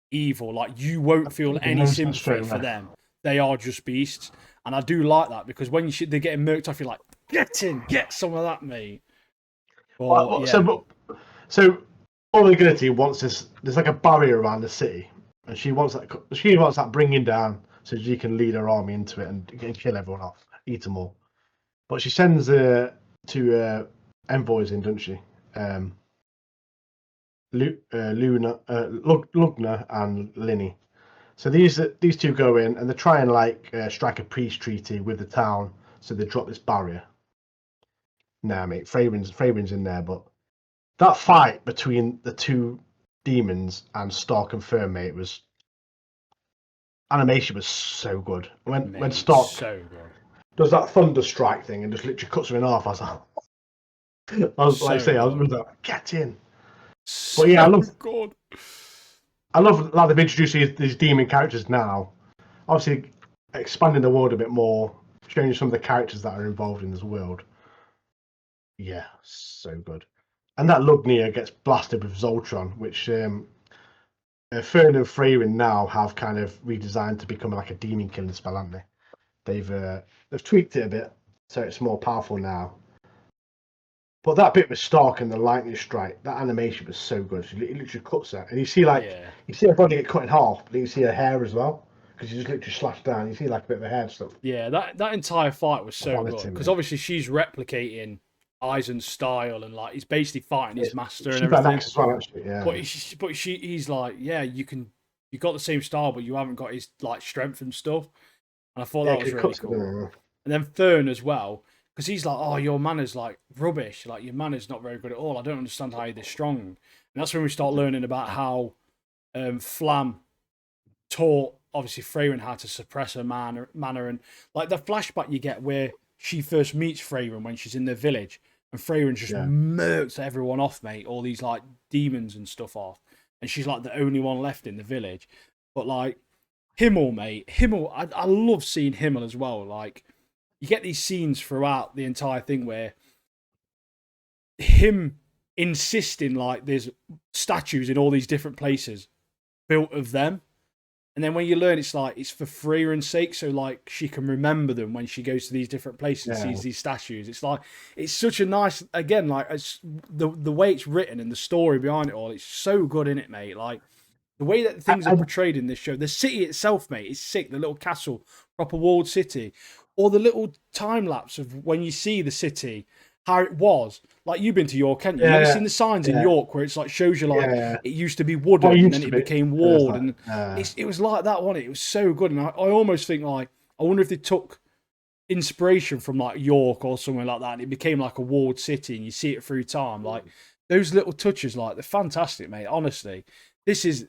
evil. Like, you won't feel any sympathy for them. They are just beasts, and I do like that because when they're getting murked off, you're like, get some of that, mate. But, so Aura the Guillotine wants this. There's like a barrier around the city, and she wants that bringing down so she can lead her army into it and kill everyone off, eat them all. But she sends two envoys in, doesn't she? Lugna and Linny. So these two go in and they try and like strike a peace treaty with the town, so they drop this barrier. Nah, mate, Freyrin's in there, but that fight between the two demons and Stark and Fern, mate, animation was so good. When Stark does that thunder strike thing and just literally cuts her in half, I was like, get in. But yeah, I love like they've introduced these demon characters now. Obviously, expanding the world a bit more, showing you some of the characters that are involved in this world. Yeah, so good. And that Lugnia gets blasted with Zoltron, which Fern and Freyrin now have kind of redesigned to become like a demon killing spell, haven't they? They've tweaked it a bit so it's more powerful now. But that bit with Stark and the lightning strike, that animation was so good. It literally cuts her, and you see you see her body get cut in half, but you see her hair as well because she just literally slashed down. You see like a bit of her hair and stuff. Yeah, that entire fight was so good because obviously she's replicating Aizen's style and like he's basically fighting his master and everything. As well, actually, yeah. But he's like, yeah, you got the same style, but you haven't got his like strength and stuff. And I thought that was really cool. And then Fern as well. Because he's like, oh, your mana's like rubbish. Like, your mana's not very good at all. I don't understand how you're this strong. And that's when we start learning about how Flam taught, obviously, Freyrin how to suppress her mana. And, like, the flashback you get where she first meets Freyrin when she's in the village. And Freyrin just murks everyone off, mate. All these, like, demons and stuff off. And she's, like, the only one left in the village. But, like, Himmel, mate. Himmel, I love seeing Himmel as well. Like, you get these scenes throughout the entire thing where him insisting like there's statues in all these different places built of them. And then when you learn it's like it's for Freyrin's sake, so like she can remember them when she goes to these different places and sees these statues. It's like it's such a nice, again, like it's the way it's written and the story behind it all, it's so good in it, mate. Like the way that things are portrayed in this show, the city itself, mate, is sick. The little castle, proper walled city. Or the little time lapse of when you see the city, how it was. Like, you've been to York, haven't you? You've never seen the signs in York where it's like shows you like it used to be wooden and then it became walled. And it was like that, wasn't it? It was so good. And I almost think like, I wonder if they took inspiration from like York or somewhere like that and it became like a walled city and you see it through time. Like, those little touches, like, they're fantastic, mate. Honestly, this is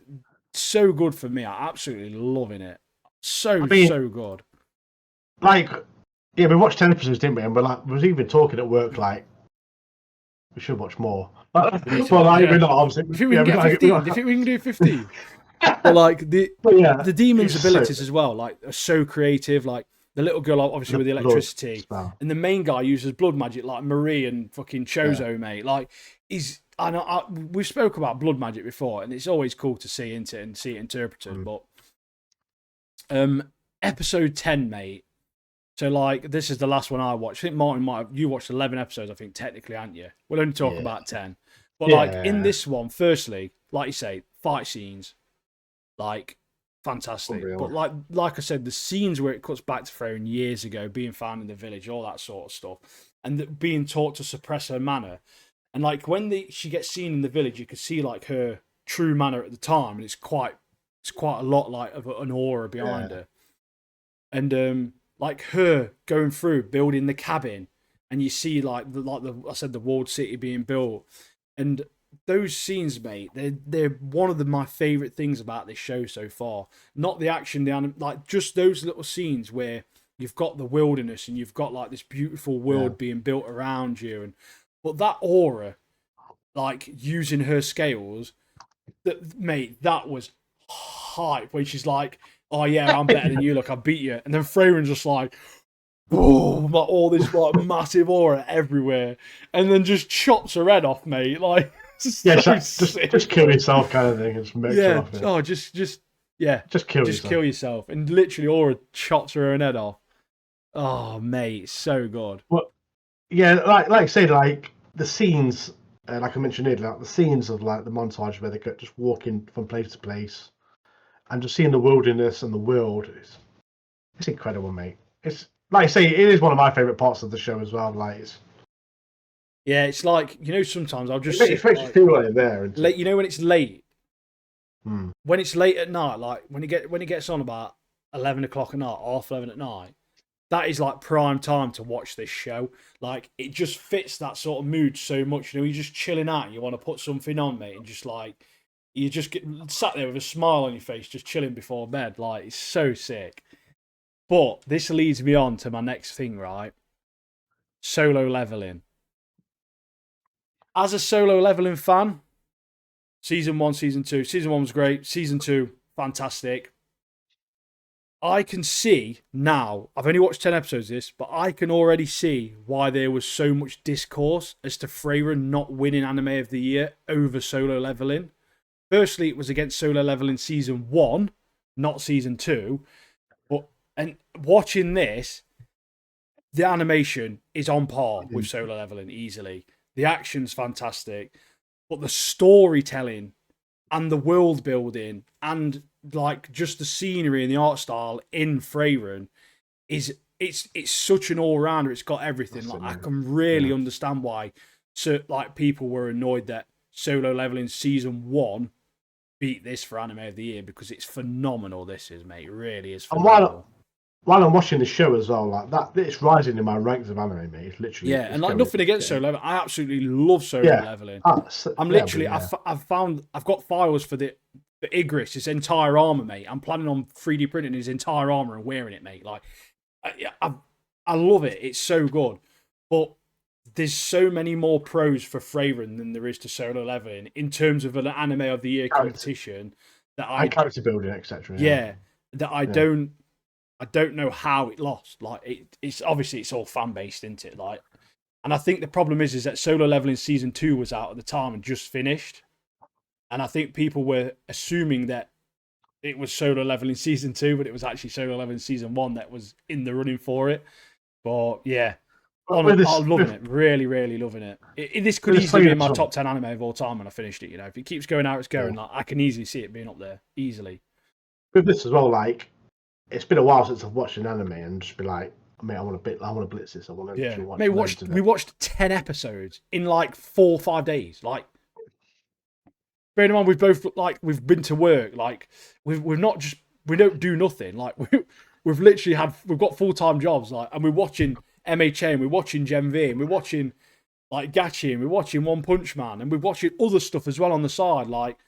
so good for me. I'm absolutely loving it. So good. Like, we watched 10 episodes, didn't we? And we was even talking at work, like, we should watch more. Well, like, we're not obviously. Do you think we can get 15? Do you think we can do 15? But like the demon's abilities as well, like are so creative. Like the little girl, obviously with the electricity, and the main guy uses blood magic, like Marie and fucking Chozo, mate. Like we spoke about blood magic before, and it's always cool to see into it and see it interpreted. But episode 10, mate. So like this is the last one I watched. I think Martin you watched 11 episodes. I think technically, haven't you? We'll only talk about 10. But like in this one, firstly, like you say, fight scenes. Like fantastic. Unreal. But like I said, the scenes where it cuts back to Freyrin years ago, being found in the village, all that sort of stuff, and being taught to suppress her mana, and like when she gets seen in the village, you can see like her true mana at the time, and it's quite a lot like of an aura behind her, and like her going through building the cabin, and you see like the walled city being built, and those scenes, mate, they're one of my favourite things about this show so far. Not the action, like just those little scenes where you've got the wilderness and you've got like this beautiful world being built around you, but that aura, like using her scales, that was hype. When she's like, "Oh yeah, I'm better than you. Look, I beat you," and then Freyrin's just like, boom, like all this like massive aura everywhere, and then just chops her head off, mate. Like. Just kill yourself, kind of thing. Just kill yourself, and literally aura chops her own head off. Oh, mate, so good. Well, yeah, like I say, like the scenes, like I mentioned earlier, like the scenes of like the montage where they go just walking from place to place, and just seeing the wilderness and the world. It's incredible, mate. It's like I say, it is one of my favorite parts of the show as well. Like it's like, sometimes I'll just it makes you feel like there. Late, when it's late, when it's late at night, like when it gets on about 11 o'clock at night, half 11 at night, that is like prime time to watch this show. Like it just fits that sort of mood so much. You're just chilling out, and you want to put something on, mate, and just like you just get sat there with a smile on your face, just chilling before bed. Like it's so sick. But this leads me on to my next thing, right? Solo leveling. As a solo leveling fan, season 1, season 2. Season 1 was great. Season 2, fantastic. I can see now, I've only watched 10 episodes of this, but I can already see why there was so much discourse as to Freyrin not winning Anime of the Year over solo leveling. Firstly, it was against solo leveling season 1, not season 2. And watching this, the animation is on par with solo leveling easily. The action's fantastic, but the storytelling and the world building and like just the scenery and the art style in Freyrin it's such an all rounder. It's got everything. Like I can really understand why people were annoyed that solo leveling season 1 beat this for Anime of the Year, because it's phenomenal. This is, mate, it really is phenomenal. While I'm watching the show as well, like that, it's rising in my ranks of anime, mate. It's literally and like nothing against solo leveling. I absolutely love solo leveling. I'm literally, I've got files for Igris, his entire armor, mate. I'm planning on 3D printing his entire armor and wearing it, mate. Like, I love it. It's so good, but there's so many more pros for Freyrin than there is to solo leveling in terms of an Anime of the Year competition. Character building, etc. I don't know how it lost. Like it's obviously it's all fan based, isn't it? Like, and I think the problem is that solo leveling season 2 was out at the time and just finished, and I think people were assuming that it was solo leveling season 2, but it was actually solo leveling season 1 that was in the running for it. But yeah, I'm loving it. Really, really loving it. This could easily be in my top 10 anime of all time when I finished it. If it keeps going out, it's going. Like, I can easily see it being up there easily. With this as well, like. It's been a while since I've watched an anime and just be like, mate, I want to blitz this. I want to watch. Mate, we watched 10 episodes in like 4 or 5 days. Like, bear in mind, we've been to work. Like, we don't do nothing. Like, we've got full-time jobs. Like, and we're watching MHA, and we're watching Gen V, and we're watching like Gachi, and we're watching One Punch Man, and we're watching other stuff as well on the side. Like,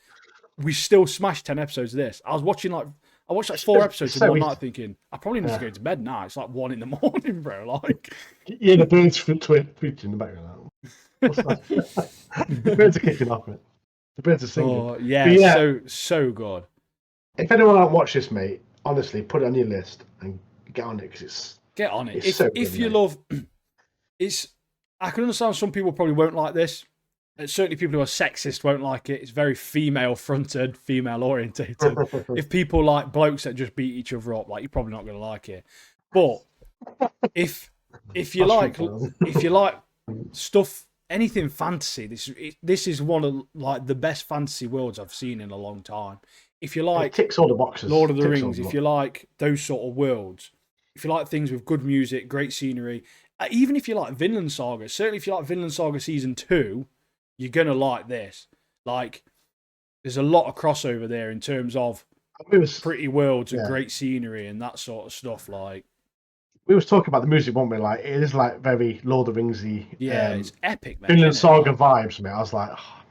we still smashed 10 episodes of this. I watched like 4 episodes in one night thinking, I probably need to go to bed now. It's like 1 a.m, bro. Like, the birds tweet in the background. The birds are kicking off, mate. The birds are singing. Oh yeah, yeah, so good. If anyone don't watch this, mate, honestly, put it on your list and get on it because Get on it. it's so If good, you mate. love, it's. I can understand some people probably won't like this. Certainly, people who are sexist won't like it. It's very female-fronted, female-orientated. If people like blokes that just beat each other up, like you're probably not going to like it. But if you like stuff, anything fantasy, this is one of like the best fantasy worlds I've seen in a long time. If you like, it ticks all the boxes. Lord of the Rings, if you like those sort of worlds, if you like things with good music, great scenery, even if you like Vinland Saga, certainly if you like Vinland Saga Season 2, you're going to like this. Like, there's a lot of crossover there in terms of pretty worlds and great scenery and that sort of stuff. Like, we was talking about the music, weren't we? Like, it is like very Lord of the Ringsy. Yeah, it's epic, man. Vinland Saga vibes, mate. I was like, oh,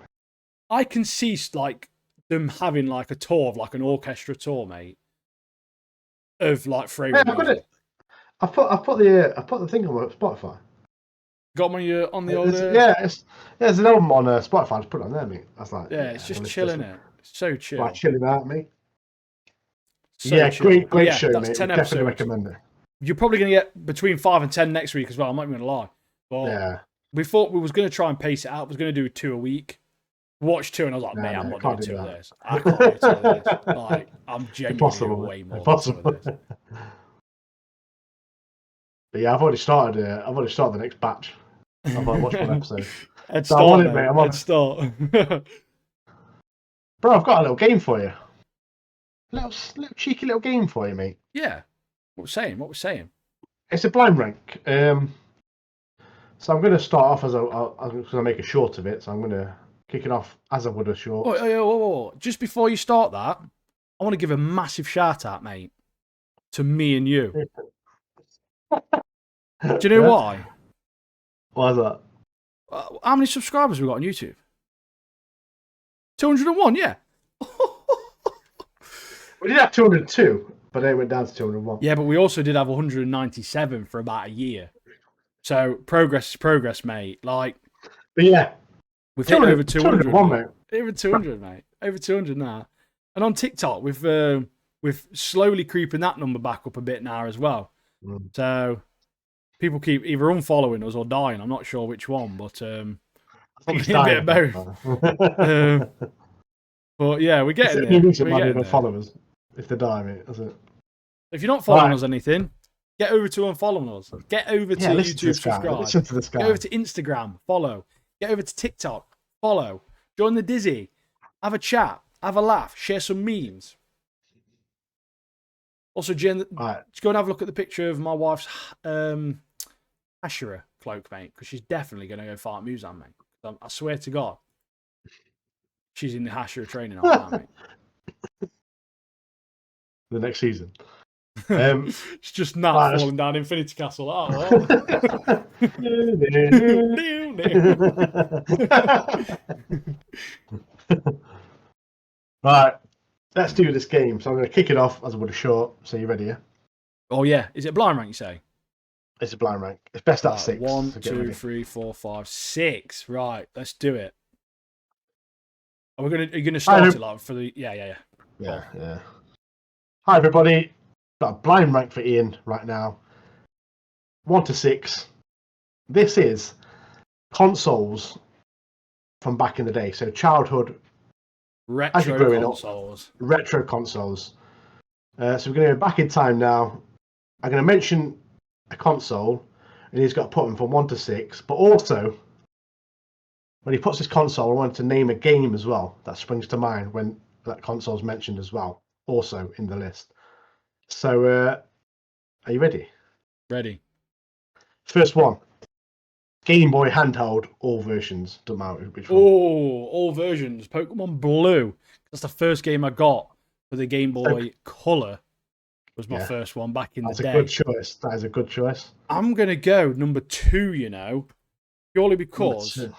I can see like them having like a tour of like an orchestra tour, mate, of like favorite music. I put the thing on Spotify. Got them on the old. There's an album on Spotify. I just put it on there, mate. I was like, it's just chilling it. It's so chill. Like chilling out, mate. So chill. Great show, that's mate. 10 Definitely episodes. recommend it. You're probably going to get between 5 and 10 next week as well. I'm not even going to lie. But we thought we was going to try and pace it out. We was going to do 2 a week. Watch 2, and I was like, man, I'm not doing 2 of this. I can't do 2 of this. Like, I'm genuinely way more than 2 of this. But yeah, I've already started the next batch. I've watched one episode. Head start, mate. Head start. Bro, I've got a little game for you. Little cheeky little game for you, mate. Yeah. What we're saying? It's a blind rank. So I'm going to start off as I make a short of it. So I'm going to kick it off as I would a short. Oh. Just before you start that, I want to give a massive shout out, mate, to me and you. Do you know why? Why is that? How many subscribers have we got on YouTube? 201, yeah. We did have 202, but then it went down to 201. Yeah, but we also did have 197 for about a year. So progress is progress, mate. Like, but yeah, we've hit over 200. Mate. Over 200, mate. Over 200 now. And on TikTok, we've slowly creeping that number back up a bit now as well. So people keep either unfollowing us or dying. I'm not sure which one, but I think it's dying. A bit of both. But yeah, we're getting there. We're getting there. Followers if they die, mate. That's it. If you're not following us anything, get over to unfollowing us. Get over to YouTube, subscribe. Listen to this guy. Get over to Instagram, follow. Get over to TikTok, follow. Join the Dizzy. Have a chat. Have a laugh. Share some memes. Also, Jen, let's go and have a look at the picture of my wife's Ashura cloak, mate, because she's definitely going to go fight Muzan, mate. I swear to God, she's in the Ashura training right now, mate. The next season. It's just Nat falling down Infinity Castle. Right, let's do this game. So I'm going to kick it off as I would a short. So you ready? Yeah. Oh yeah, is it blind rank? You say? It's a blind rank. It's best out of 6. 1, 2, 3, 4, 5, 6. Right, let's do it. Are you gonna start it like for the? Yeah. Hi everybody. Got a blind rank for Ian right now. 1 to 6. This is consoles from back in the day. So childhood. Retro consoles. Retro consoles. So we're going to go back in time now. I'm going to mention a console, and he's got to put them from 1 to 6. But also, when he puts his console, I want to name a game as well that springs to mind when that console is mentioned as well, also in the list. So, are you ready? Ready. First one. Game Boy handheld, all versions. Don't matter which one. Oh, all versions. Pokemon Blue. That's the first game I got for the Game Boy Color. Was my first one back in the day. That's a good choice. That is a good choice. I'm going to go number 2, you know, purely because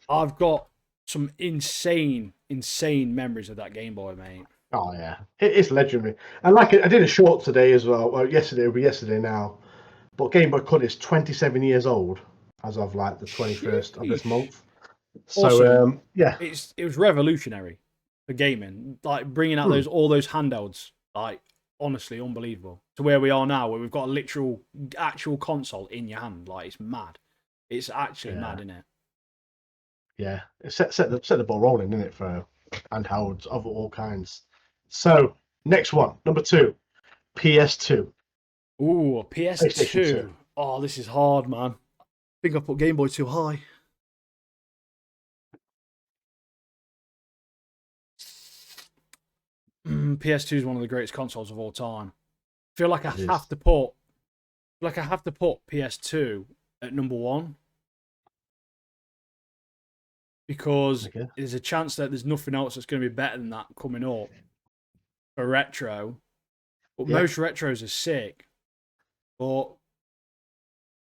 I've got some insane memories of that Game Boy, mate. Oh, yeah. It's legendary. And like I did a short today as well. Well, yesterday, it'll be yesterday now. But Game Boy Color is 27 years old as of like the 21st of this month. So Also, yeah, it was revolutionary for gaming, like bringing out all those handhelds, like honestly unbelievable. To where we are now, where we've got a literal actual console in your hand, like it's mad. It's actually mad, isn't it? Yeah, it set the ball rolling, didn't it, for handhelds of all kinds. So next one, number 2, PS2. Ooh, PlayStation 2. PS2. Oh, this is hard, man. I think I put Game Boy too high. PS2 is one of the greatest consoles of all time. I feel like I have to put PS2 at number 1 because there's a chance that there's nothing else that's going to be better than that coming up for retro. But most retros are sick. But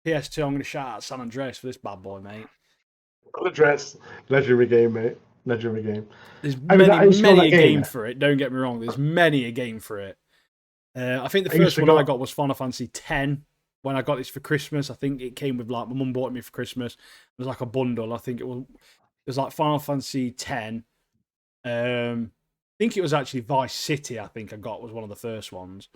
PS2, I'm going to shout out San Andreas for this bad boy, mate. San Andreas, legendary game, mate. Legendary game. There's many a game for it. Don't get me wrong. There's many a game for it. I think the first one I got was Final Fantasy X. When I got this for Christmas, I think it came with like my mum bought it me for Christmas. It was like a bundle. I think it was like Final Fantasy X. I think it was actually Vice City. I think I got was one of the first ones.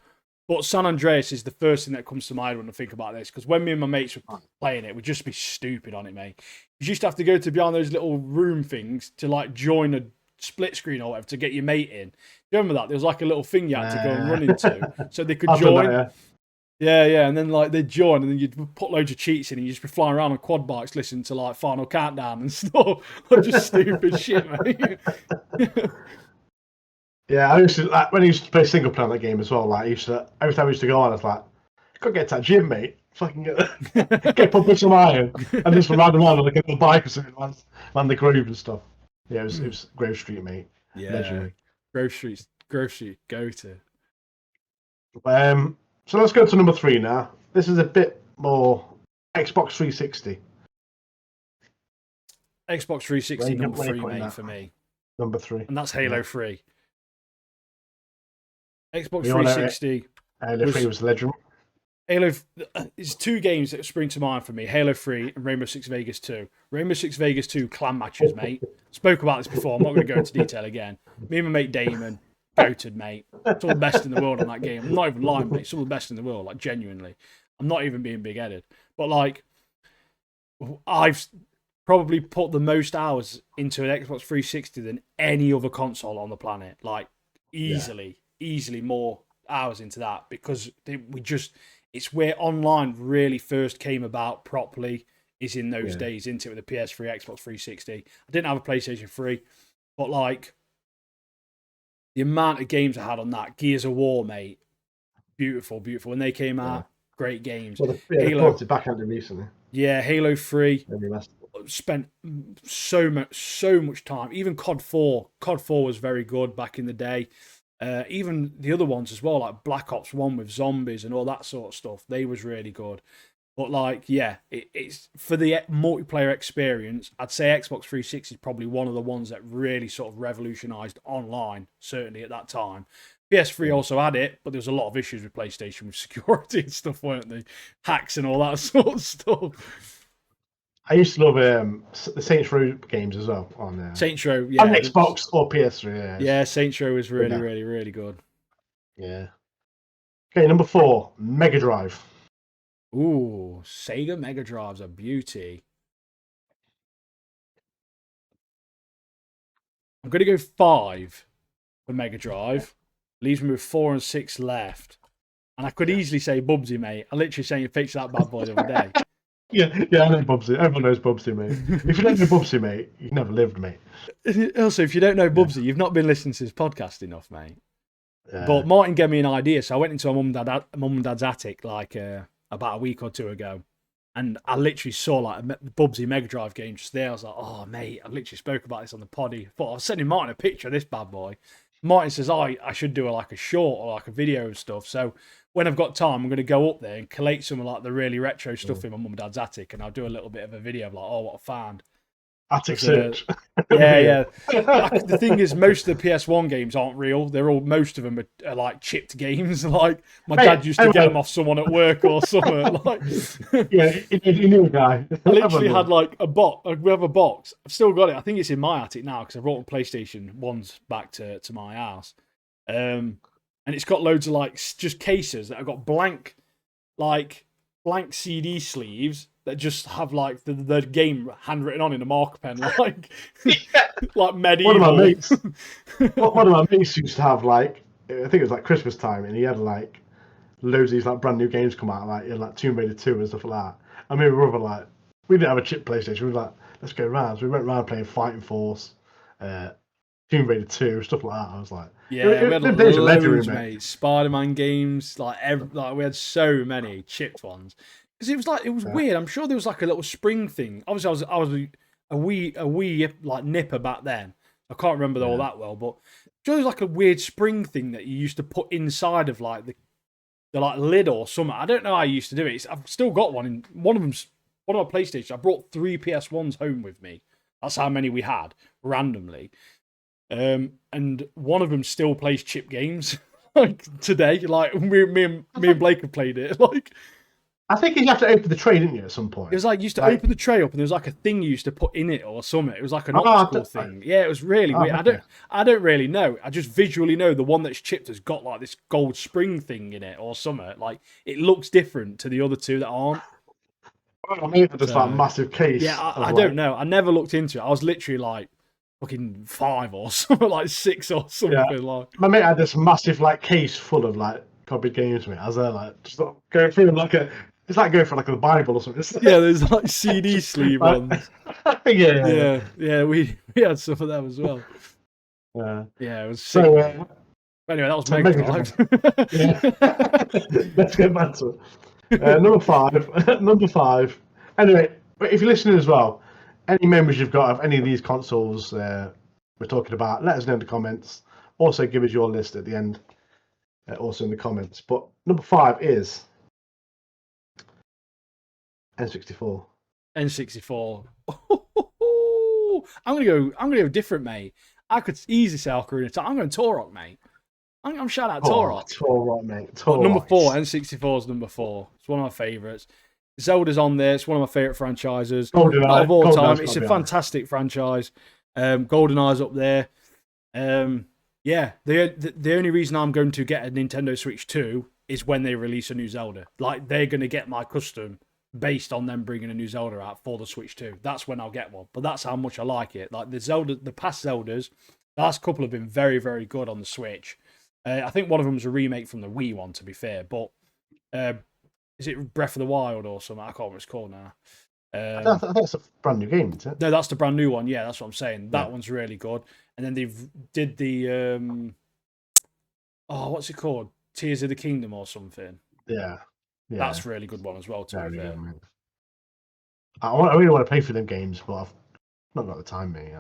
But San Andreas is the first thing that comes to mind when I think about this. Because when me and my mates were playing it, we'd just be stupid on it, mate. You used to have to go to behind those little room things to like join a split screen or whatever to get your mate in. Do you remember that? There was like a little thing you had to go and run into so they could join. Yeah, and then like they'd join, and then you'd put loads of cheats in, and you'd just be flying around on quad bikes listening to like Final Countdown and stuff. Just stupid shit, mate. Yeah, I used to when I used to play single player on that game as well. Like, every time I used to go on, I was like, "Gotta get to that gym, mate. Fucking get put some iron and just ride around on like a little bike or something, man the groove and stuff." Yeah, it was Grove Street, mate. Yeah, legendary. Grove Street, go to. So let's go to number 3 now. This is a bit more Xbox 360. Xbox 360 number 3, mate, for me. Number 3. And that's Halo 3. Xbox 360. Halo 3 was legendary. Halo, it's 2 games that spring to mind for me: Halo 3 and Rainbow Six Vegas 2. Rainbow Six Vegas 2 clan matches, mate. Spoke about this before. I'm not going to go into detail again. Me and my mate Damon, goated, mate. It's all the best in the world on that game. I'm not even lying, mate. It's all the best in the world, like genuinely. I'm not even being big-headed. But like, I've probably put the most hours into an Xbox 360 than any other console on the planet. Like, easily more hours into that because it's where online really first came about properly, is in those days, into it with the PS3, Xbox 360. I didn't have a PlayStation 3, but like the amount of games I had on that, Gears of War, mate, beautiful. When they came out, great games. Well, Halo back out recently. Yeah, Halo 3 spent so much time. Even COD 4 was very good back in the day. Even the other ones as well, like Black Ops 1 with zombies and all that sort of stuff, they was really good. But like, it's for the multiplayer experience, I'd say Xbox 360 is probably one of the ones that really sort of revolutionized online, certainly at that time. PS3 also had it, but there was a lot of issues with PlayStation with security and stuff, weren't they? Hacks and all that sort of stuff. I used to love the Saints Row games as well on Saints Row, on Xbox or PS3. Yeah, Saints Row was really good. Yeah. Okay, number 4, Mega Drive. Ooh, Sega Mega Drive's a beauty. I'm going to go 5 for Mega Drive. Leaves me with 4 and 6 left. And I could easily say Bubsy, mate. I literally sent you a picture of that bad boy the other day. Yeah, I know Bubsy. Everyone knows Bubsy, mate. If you don't know Bubsy, mate, you've never lived, mate. Also, if you don't know Bubsy, you've not been listening to his podcast enough, mate. But Martin gave me an idea, so I went into a mum and dad's attic like about a week or 2 ago, and I literally saw like a Bubsy Mega Drive game just there. I was like, "Oh, mate, I literally spoke about this on the poddy." Thought I was sending Martin a picture of this bad boy. Martin says, "I should do like a short or like a video and stuff." So when I've got time, I'm going to go up there and collate some of like the really retro stuff in my mum and dad's attic, and I'll do a little bit of a video of like, "Oh, what I found." Attic search. Yeah. The thing is, most of the PS1 games aren't real. Most of them are like chipped games. Like my dad used to get them off someone at work or something. Like, yeah, you knew a guy. I literally had like a box. We have a box. I've still got it. I think it's in my attic now because I brought the PlayStation 1s back to my house. And it's got loads of like just cases that have got blank CD sleeves that just have like the game handwritten on in a marker pen, like like medieval. One of my mates used to have like, I think it was like Christmas time, and he had like loads of these like brand new games come out, like like Tomb Raider 2 and stuff like that. I mean, we didn't have a chip PlayStation. We were like, let's go round. So we went round playing Fighting Force, Tomb Raider 2, stuff like that. I was like, we had loads, mate. Spider-Man games, like we had so many chipped ones. Because it was weird. I'm sure there was like a little spring thing. Obviously, I was a wee like nipper back then. I can't remember all that well, but there was like a weird spring thing that you used to put inside of like the like lid or something. I don't know how I used to do it. I've still got one. In one of my PlayStation. I brought 3 PS1s home with me. That's how many we had randomly. And one of them still plays chip games like today. Like me and Blake have played it. Like, I think you have to open the tray, didn't you, at some point? It was like you used to open the tray up, and there was like a thing you used to put in it or something. It was like an optical thing. Yeah, it was really weird. Okay. I don't really know. I just visually know the one that's chipped has got like this gold spring thing in it or something. Like it looks different to the other two that aren't. I mean, just like a massive case. Yeah, I don't know. I never looked into it. I was literally like fucking 5 or something, like 6 or something. Yeah. Like my mate had this massive like case full of like copied games. I was there like just going through them like it's like going for like a Bible or something. Yeah, there's like CD sleeve ones. Yeah. We had some of them as well. Yeah, it was sick. So, anyway, that was Mega Drive. Let's get back to it. Number 5. Anyway, if you're listening as well, any memories you've got of any of these consoles we're talking about, let us know in the comments. Also, give us your list at the end, also in the comments. But number 5 is N64. N64. I'm gonna go different, mate. I could easily say Ocarina of Time. I'm going Turok, mate. I'm shout out Turok. Turok, mate. Number 4, N64 is number 4. It's one of my favourites. Zelda's on there. It's one of my favourite franchises of all time. It's a fantastic franchise. GoldenEye's up there. Yeah, the only reason I'm going to get a Nintendo Switch 2 is when they release a new Zelda. Like, they're going to get my custom based on them bringing a new Zelda out for the Switch 2. That's when I'll get one. But that's how much I like it. Like, the past Zeldas, the last couple have been very, very good on the Switch. I think one of them was a remake from the Wii one, to be fair. But is it Breath of the Wild or something? I can't remember what it's called now. I think it's a brand new game, isn't it? No, that's the brand new one. Yeah, that's what I'm saying. That one's really good. And then they've did the what's it called? Tears of the Kingdom or something. Yeah. That's a really good one as well, to be fair. I really want to play for them games, but I've not got the time, mate.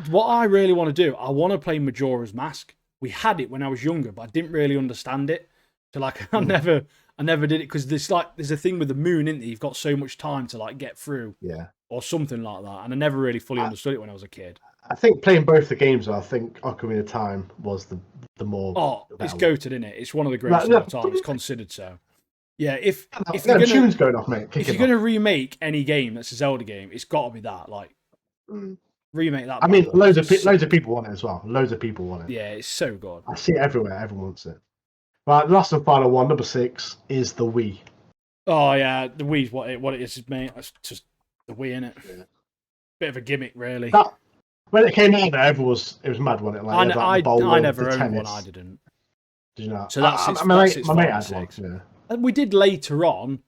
What I really want to do, I want to play Majora's Mask. We had it when I was younger, but I didn't really understand it. So like, I never did it because there's a thing with the moon, isn't there? You've got so much time to like get through, or something like that. And I never really fully understood it when I was a kid. I think playing both the games, I think Ocarina of Time was the more. Oh, it's goated, isn't it? It's one of the greatest of all time. It's considered so. Yeah, if you're gonna, tunes going off, mate. If you're going to remake any game that's a Zelda game, it's got to be that. Like, remake that. I mean, loads of people want it as well. Loads of people want it. Yeah, it's so good. I see it everywhere. Everyone wants it. Right, last and final one, number 6, is the Wii. Oh yeah, the Wii's what it is, mate. It's just the Wii, innit? Yeah. Bit of a gimmick, really. When it came out, it was mad, wasn't it? Like, I never owned one. I didn't. Did you know? So that's my mate had one. Yeah. And we did later on,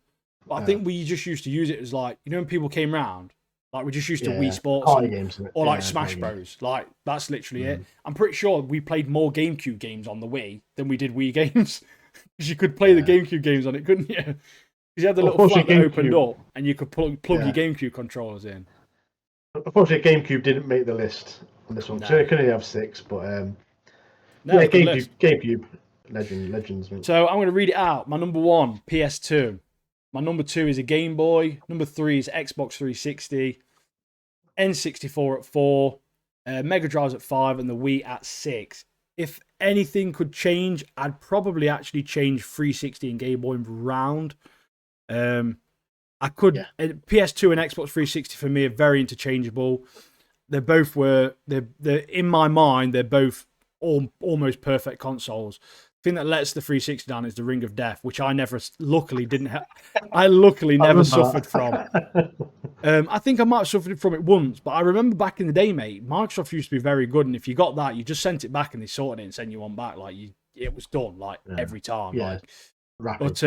but I think we just used to use it as like, you know, when people came round, like we just used to Wii Sports games, or like Smash Bros. Like that's literally it. I'm pretty sure we played more GameCube games on the Wii than we did Wii games, because you could play the GameCube games on it, couldn't you? Because you had the little flap that opened up, and you could plug your GameCube controllers in. Unfortunately, GameCube didn't make the list on this one, so it could only have 6. But GameCube. Legends. Mate. So I'm going to read it out. My number 1, PS2. My number 2 is a Game Boy. Number 3 is Xbox 360. N64 at 4, Mega Drive's at 5, and the Wii at 6. If anything could change, I'd probably actually change 360 and Game Boy round. I could PS2 and Xbox 360 for me are very interchangeable. They both were they're in my mind they're both almost perfect consoles. The thing that lets the 360 down is the Ring of Death, which I never luckily didn't have. I luckily never suffered from. I think I might have suffered from it once, but I remember back in the day, mate, Microsoft used to be very good, and if you got that, you just sent it back and they sorted it and sent you one back. Like it was done every time. Yeah, like, but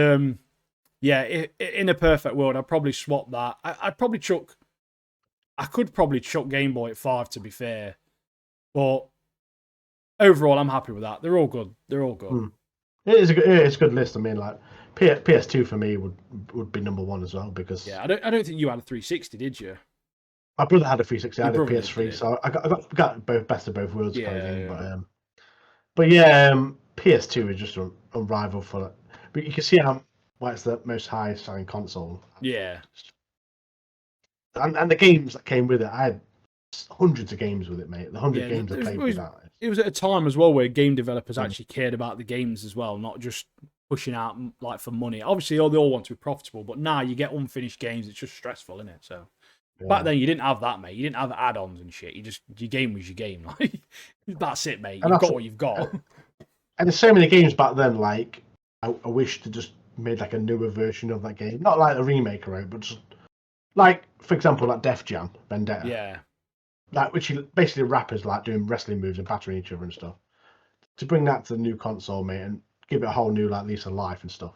yeah, in a perfect world, I'd probably swap that. I could probably chuck Game Boy at 5, to be fair, but overall, I'm happy with that. They're all good. It is a good list. I mean, like PS2 for me would be number 1 as well, because I don't think you had a 360, did you? My brother had a 360. I had a PS3, so I got both best of both worlds kind of thing. But PS2 is just unrivaled for it. But you can see why it's the most high-selling console. Yeah. And the games that came with it, I had hundreds of games with it, mate. The 100 games I played with that. It was at a time as well where game developers actually cared about the games as well, not just pushing out like for money. Obviously, they all want to be profitable, but now you get unfinished games. It's just stressful, isn't it? So back then, you didn't have that, mate. You didn't have add-ons and shit. Your game was your game. Like that's it, mate. You've got what you've got. And there's so many games back then. Like I wish to just made like a newer version of that game, not like a remake or but just like, for example, like Def Jam Vendetta. Yeah. Like, which basically rappers like doing wrestling moves and battering each other and stuff. To bring that to the new console, mate, and give it a whole new like lease of life and stuff.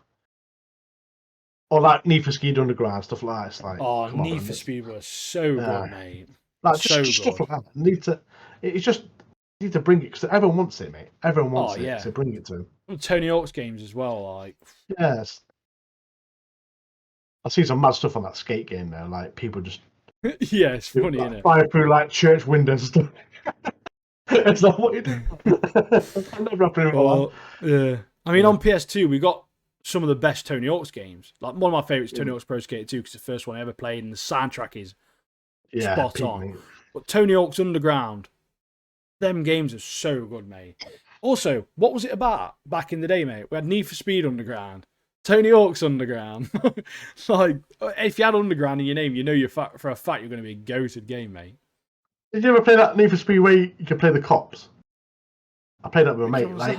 Or like Need for Speed Underground, stuff like that. It's like, Need for Speed was so good, mate. Like just stuff like that. Need to bring it because everyone wants it, mate. Everyone wants it, so bring it to them. Tony Hawk's games as well, like. Yes. I see some mad stuff on that skate game now. Like people just. Yeah, it's funny, isn't it? Flying through like church windows and stuff. It's like what you do. Yeah. I mean, on PS2, we got some of the best Tony Hawk's games. Like one of my favorites, Tony Hawk's Pro Skater 2, because it's the first one I ever played, and the soundtrack is spot on. But Tony Hawk's Underground, them games are so good, mate. Also, what was it about back in the day, mate? We had Need for Speed Underground, Tony Hawk's Underground. Like, if you had Underground in your name, you know for a fact you're going to be a goated game, mate. Did you ever play that Need for Speed where you could play the cops? I played that with a mate. Like,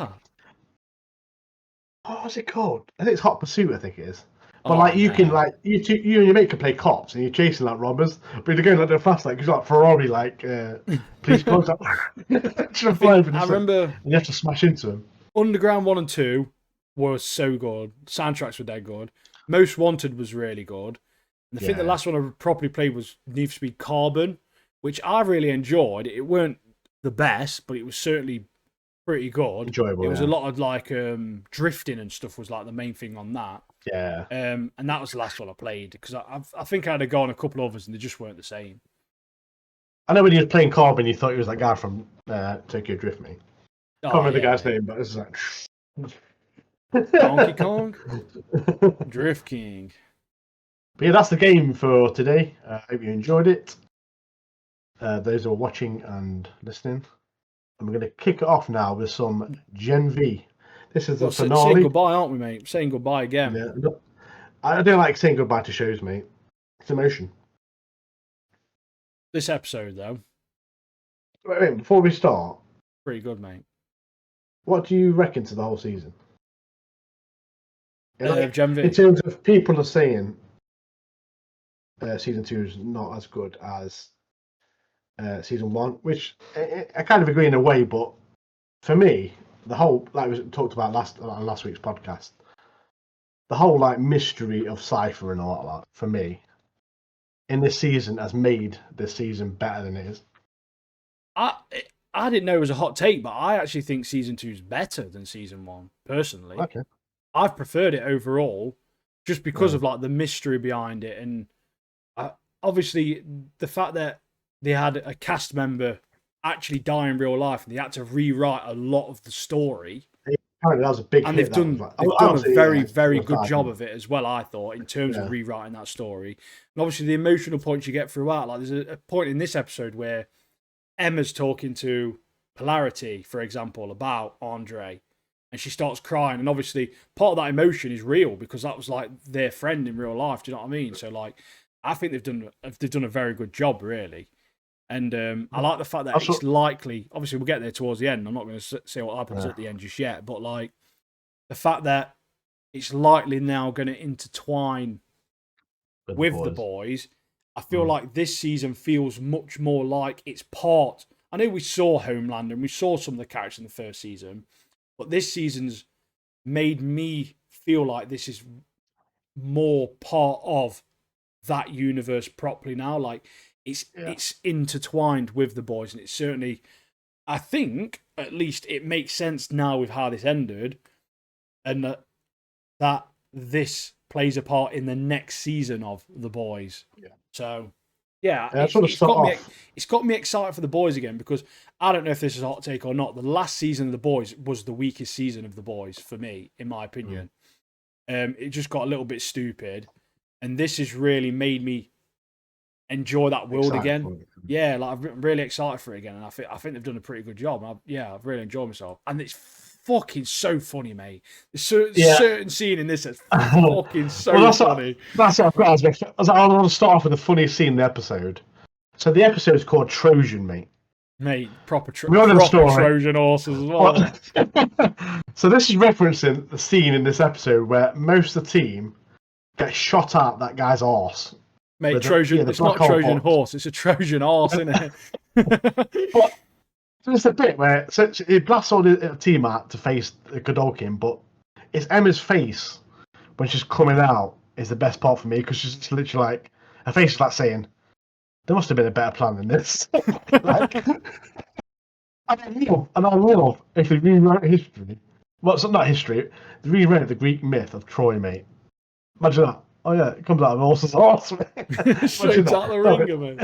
what was it called? I think it's Hot Pursuit. I think it is. But you can you and your mate can play cops and you're chasing like robbers, but you're going like they're fast, like Ferrari, police cars. I remember. And you have to smash into them. Underground 1 and 2 were so good. Soundtracks were dead good. Most Wanted was really good. And I think the last one I properly played was Need for Speed Carbon, which I really enjoyed. It weren't the best, but it was certainly pretty good. Enjoyable. It was a lot of drifting and stuff was like the main thing on that. Yeah. And that was the last one I played because I think I'd have gone a couple others and they just weren't the same. I know when you were playing Carbon, you thought he was that guy from Tokyo Drift, mate. I can't remember the guy's name, but it's like Donkey Kong, Drift King. But yeah, that's the game for today. I hope you enjoyed it. Those who are watching and listening. And we're going to kick it off now with some Gen V. This is the finale. Saying goodbye, aren't we, mate? Saying goodbye again. Yeah. I don't like saying goodbye to shows, mate. It's emotion. This episode, though. Wait, before we start. Pretty good, mate. What do you reckon to the whole season? Gen V. In terms of people are saying season 2 is not as good as season 1, which I kind of agree in a way, but for me, the whole, like we talked about last week's podcast, the whole mystery of Cypher and all that, for me, in this season has made this season better than it is. I didn't know it was a hot take, but I actually think season 2 is better than season 1, personally. Okay. I've preferred it overall, just because of the mystery behind it, and obviously the fact that they had a cast member actually die in real life, and they had to rewrite a lot of the story. apparently that was a big And hit. they've done a very, very good job of it as well, I thought, in terms of rewriting that story. And obviously the emotional points you get throughout. Like there's a point in this episode where Emma's talking to Polarity, for example, about Andre, and she starts crying. And obviously part of that emotion is real because that was like their friend in real life. Do you know what I mean? So like, I think they've done a very good job, really. And I like the fact that it's likely, obviously we'll get there towards the end. I'm not going to say what happens at the end just yet, but like the fact that it's likely now going to intertwine with the boys. I feel like this season feels much more like it's part. I know we saw Homeland and we saw some of the characters in the first season, but this season's made me feel like this is more part of that universe properly now. Like it's intertwined with the boys, and it's certainly, I think, at least it makes sense now with how this ended, and that this plays a part in the next season of the boys. So it's got me excited for the boys again, because I don't know if this is a hot take or not. The last season of the boys was the weakest season of the boys for me, in my opinion. It just got a little bit stupid, and this has really made me enjoy that world again. Yeah, like I'm really excited for it again, and I think they've done a pretty good job. I've really enjoyed myself, and it's fucking so funny, mate. There's certain scene in this that's fucking so funny. That's what I want to start off with the funniest scene in the episode. So the episode is called Trojan, mate. Mate, proper Trojan horses as well. So this is referencing the scene in this episode where most of the team get shot at that guy's arse. Mate, Trojan, it's not a Trojan horse, it's a Trojan arse, isn't it? But there's a bit where he blasts all the team out to face Godolkin, but it's Emma's face when she's coming out is the best part for me, because she's literally like, her face is like saying, there must have been a better plan than this. Like, I love if they rewrote history. Well, it's not history. They rewrote the Greek myth of Troy, mate. Imagine that. Oh yeah, it comes out of a horse's arse. Straight out the ringer, mate.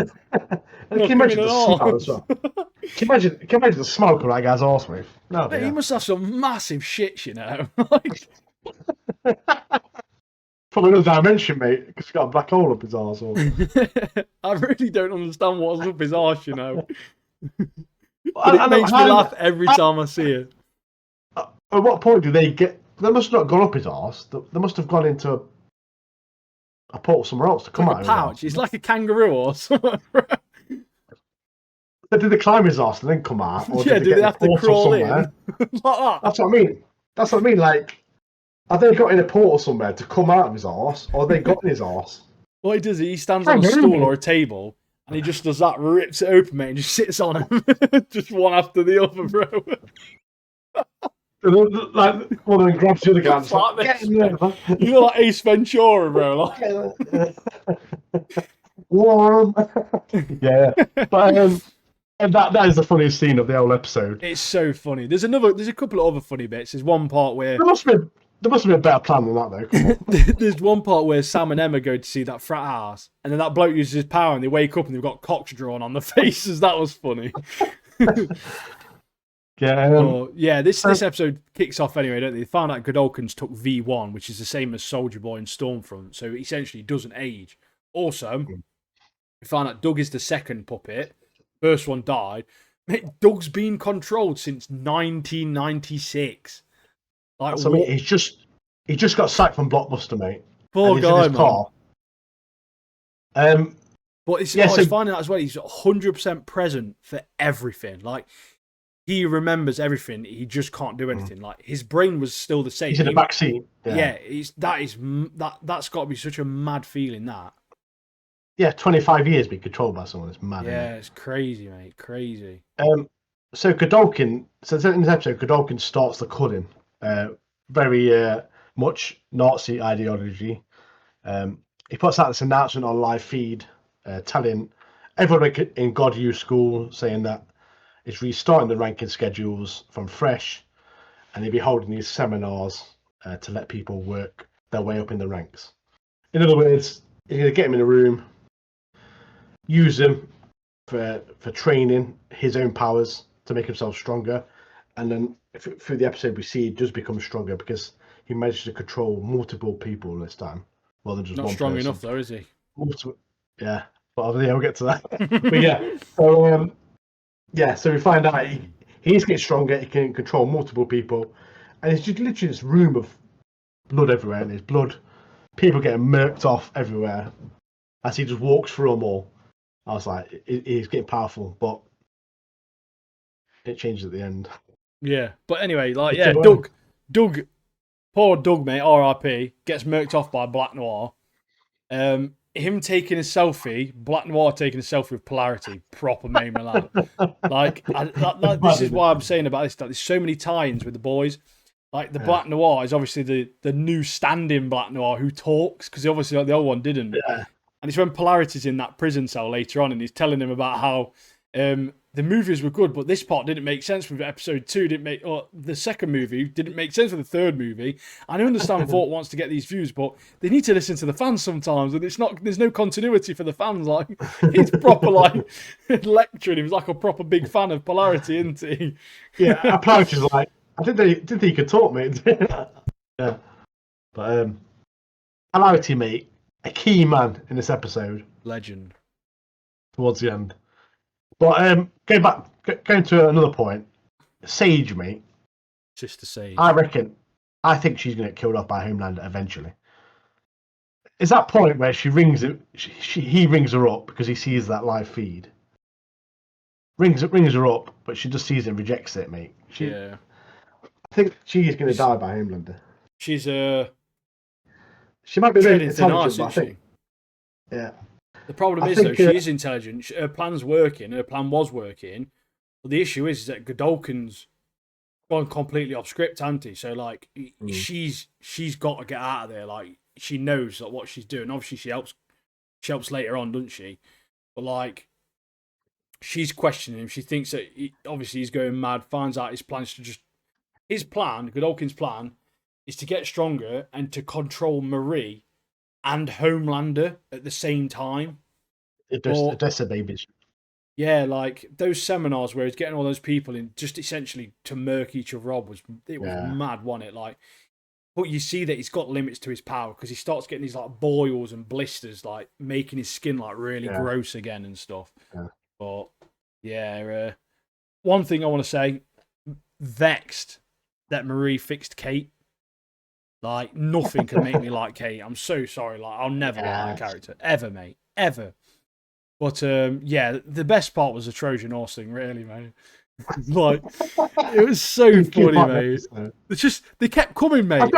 Can you imagine the smell as well? Can you imagine the smoke of that guy's arse, mate? No, he must have some massive shits, you know. Probably another dimension, mate, because he's got a black hole up his arse. I really don't understand what's up his arse, you know. But it makes me laugh every time I see it. At what point do they get? They must have not gone up his arse. They must have gone into a portal somewhere else to come out. A pouch. It's like a kangaroo or something. Did they climb his arse and then come out? Or do they have to crawl in? Like that? That's what I mean. Like, have they got in a portal somewhere to come out of his arse, or have they got in his arse? What he does, he stands on a stool or a table, and he just does that, rips it open, mate, and just sits on him, just one after the other, bro. Like one of them grabs the other guy and like, get in there, man. You know, like Ace Ventura, bro. Like. Warm. Yeah, but and that is the funniest scene of the whole episode. It's so funny. There's a couple of other funny bits. There's one part where there must have been a better plan than that, though. Come on. There's one part where Sam and Emma go to see that frat house, and then that bloke uses his power, and they wake up and they've got cocks drawn on their faces. That was funny. This episode kicks off anyway, don't they? They found out Godolkins took V1, which is the same as Soldier Boy and Stormfront, so it essentially doesn't age. Also, we found out Doug is the second puppet. First one died. Mate, Doug's been controlled since 1996. Like, so he just got sacked from Blockbuster, mate. Poor guy, man. But it's finding out as well. He's 100% present for everything. Like, he remembers everything. He just can't do anything. Like, his brain was still the same. He's in the backseat. That's got to be such a mad feeling. That. Yeah, 25 years being controlled by someone. It's mad. Yeah, it's crazy, mate. Crazy. So Godolkin. So in this episode, Godolkin starts the culling. Very much Nazi ideology. He puts out this announcement on live feed, telling everyone in God U School, saying that it's restarting the ranking schedules from fresh, and he'll be holding these seminars to let people work their way up in the ranks. In other words, he's going to get them in a room, use them for training his own powers to make himself stronger, and then through the episode we see he does become stronger because he managed to control multiple people this time, rather than just Not one strong person. enough though, is he? Multiple, yeah. But yeah, we'll get to that. But yeah, so we find out he's getting stronger. He can control multiple people, and it's just literally this room of blood everywhere, and there's blood. People getting murked off everywhere as he just walks through them all. I was like, he's getting powerful, but it changes at the end. Yeah, but anyway, Doug, poor Doug, mate, R.I.P. gets murked off by Black Noir. Him taking a selfie, Black Noir taking a selfie with Polarity, proper main Milan. This is why I'm saying about this. Like, there's so many tie-ins with the boys. Like the Black Noir is obviously the new stand-in Black Noir who talks, because obviously the old one didn't. Yeah. And it's when Polarity's in that prison cell later on, and he's telling him about how the movies were good, but this part didn't make sense with episode 2. The second movie didn't make sense with the third movie. And I understand Vought wants to get these views, but they need to listen to the fans sometimes, and there's no continuity for the fans. Like, he's proper like lecturing him. He's like a proper big fan of Polarity, isn't he? Yeah, Polarity's like, I didn't think he could talk, mate. Yeah, but Polarity, mate, a key man in this episode. Legend. Towards the end. But going to another point, Sage, mate. Sister Sage. I think she's going to get killed off by Homelander eventually. Is that point where he rings her up because he sees that live feed? Rings her up, but she just sees it and rejects it, mate. Yeah. I think she is going to die by Homelander. She's She might be very intelligent, nice, but I think. Yeah. The problem is, though, she is intelligent. Her plan's working. Her plan was working. But the issue is that Godolkin's gone completely off script, hasn't he? So, like, she's got to get out of there. Like, she knows like, what she's doing. Obviously, she helps later on, doesn't she? But, like, she's questioning him. She thinks that, obviously, he's going mad, finds out his plan is to just... His plan, Godolkin's plan, is to get stronger and to control Marie and Homelander at the same time. Odessa babies. Yeah, like those seminars where he's getting all those people in just essentially to murk each other up was mad, wasn't it? Like, but you see that he's got limits to his power because he starts getting these like boils and blisters, like making his skin like really gross again and stuff. Yeah. But yeah, one thing I want to say, vexed that Marie fixed Kate. Like, nothing can make me like Kate. I'm so sorry. Like, I'll never like that character. Ever, mate. Ever. But, yeah, the best part was the Trojan horse thing, really, mate. Like, it was so funny, mate. They kept coming, mate.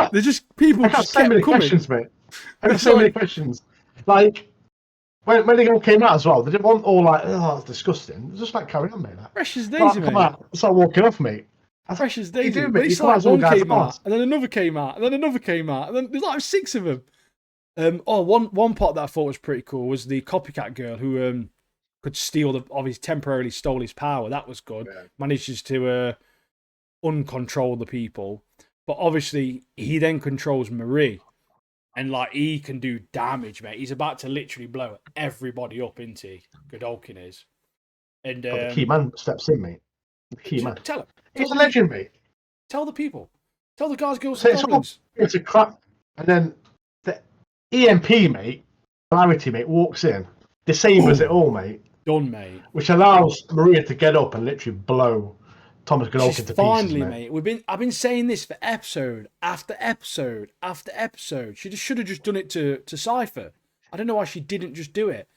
People I got so many questions, mate. I got so many questions. Like, when they all came out as well, they didn't want all like, oh, it's disgusting. It was just like, carry on, mate. Like, fresh as daisy, mate. Come out. Start walking off, mate. Fresh as daisy. But it's like one came out, and then another came out, and then another came out, and then there's like 6 of them. One part that I thought was pretty cool was the copycat girl who could steal temporarily stole his power. That was good. Yeah. Manages to uncontrol the people, but obviously he then controls Marie, and like he can do damage, mate. He's about to literally blow everybody up, isn't he? Godolkin is, and the key man steps in, mate. The key man. Tell him. He's a legend, mate. Tell the people. Tell the guys, girls, so and goblins. It's a crap, and then the EMP, mate, Polarity, mate, walks in, disables it all, mate. Done, mate. Which allows Maria to get up and literally blow Thomas Godolkin to pieces, finally, mate. I've been saying this for episode after episode after episode. She should have just done it to Cypher. I don't know why she didn't just do it,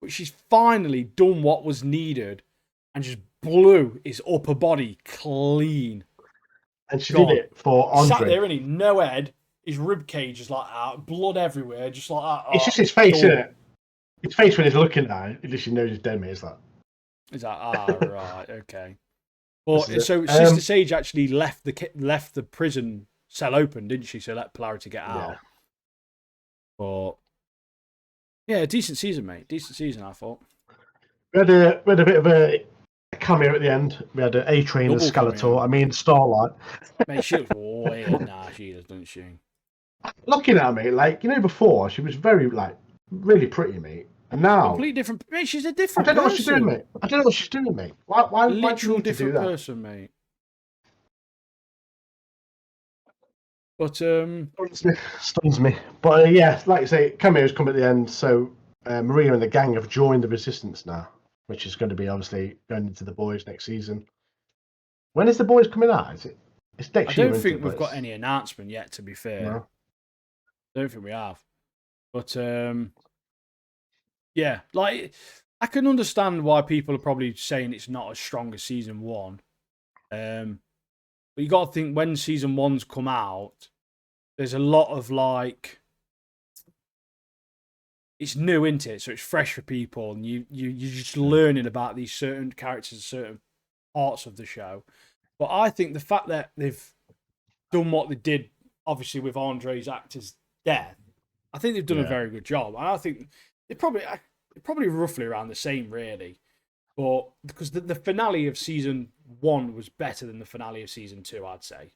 but she's finally done what was needed and just blew his upper body clean. And she did it for Andre. Sat there, and he no head, his rib cage is like that, blood everywhere, just like that. It's just his face, isn't it? His face when he's looking at it, he literally knows he's dead, mate. It's like, right, okay. Well, so Sister Sage actually left the prison cell open, didn't she? So let Polarity get out. Yeah. But yeah, decent season, mate. Decent season, I thought. We had a bit of a cameo at the end. We had an A-Train and Skeletor. I mean, Starlight. Mate, she looks weird. Nah, she does, doesn't she? Looking at me, like, before, she was very, like, really pretty, mate. And now... Completely different... Mate, she's a different person. I don't know what she's doing, mate. Why Literal do you different do that? person, mate. But Stuns me. But yeah, like you say, cameos come at the end. So Maria and the gang have joined the Resistance now, which is going to be obviously going into the boys next season. When is the boys coming out? Is it? It's I next year, don't isn't think it? we've got any announcement yet. To be fair, No. I don't think we have. But yeah, like I can understand why people are probably saying it's not as strong as season one. But you got to think when season one's come out, there's a lot of like it's new, isn't it? So it's fresh for people, and you're just learning about these certain characters, certain parts of the show. But I think the fact that they've done what they did, obviously with Andre's actor's death, I think they've done a very good job. And I think they're probably roughly around the same, really. But because the finale of season one was better than the finale of season two, I'd say.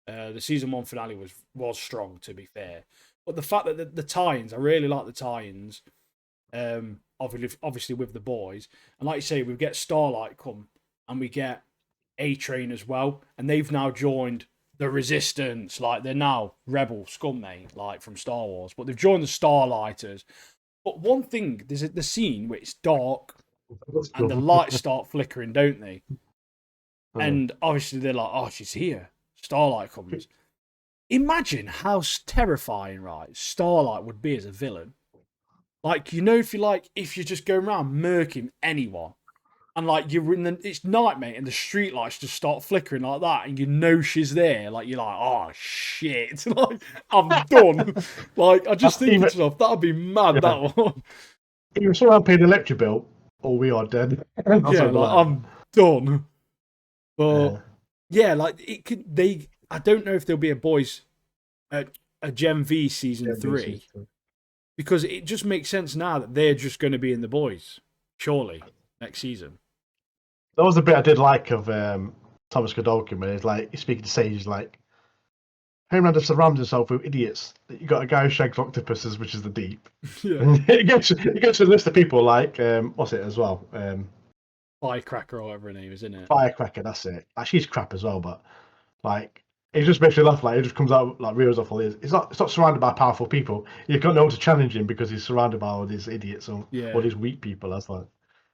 The season one finale was strong, to be fair. But the fact that the tie-ins, I really like the tie-ins. Obviously with the boys, and like you say, we get Starlight come, and we get A-Train as well, and they've now joined the Resistance. Like they're now rebel scum, mate, like from Star Wars. But they've joined the Starlighters. But one thing, there's the scene where it's dark and the lights start flickering, don't they? And obviously they're like, "Oh, she's here." Starlight comes. Imagine how terrifying, right? Starlight would be as a villain. Like, if you're just going around murking anyone, and like it's night, mate, and the street lights just start flickering like that, and you know she's there. Like you're like, oh shit, like I'm done. Like I just think to myself, that'd be mad. Yeah. That one. Either someone paid the electric bill, or we are dead. Yeah, like I'm done. But yeah, like it could. I don't know if there'll be a Gen V season 3 because it just makes sense now that they're just going to be in the boys. Surely next season. That was the bit I did like of Thomas Godolkin, where he's speaking to Sage, he's like, Homelander surrounds himself with idiots. You got a guy who shags octopuses, which is the Deep. Yeah. And it gets to a list of people like what's it as well? Firecracker or whatever her name is, isn't it? Firecracker, that's it. Like, she's crap as well, but like it just makes me laugh. Like it just comes out like reels off all these. It's not surrounded by powerful people. You've got no one to challenge him because he's surrounded by all these idiots or all these weak people. That's like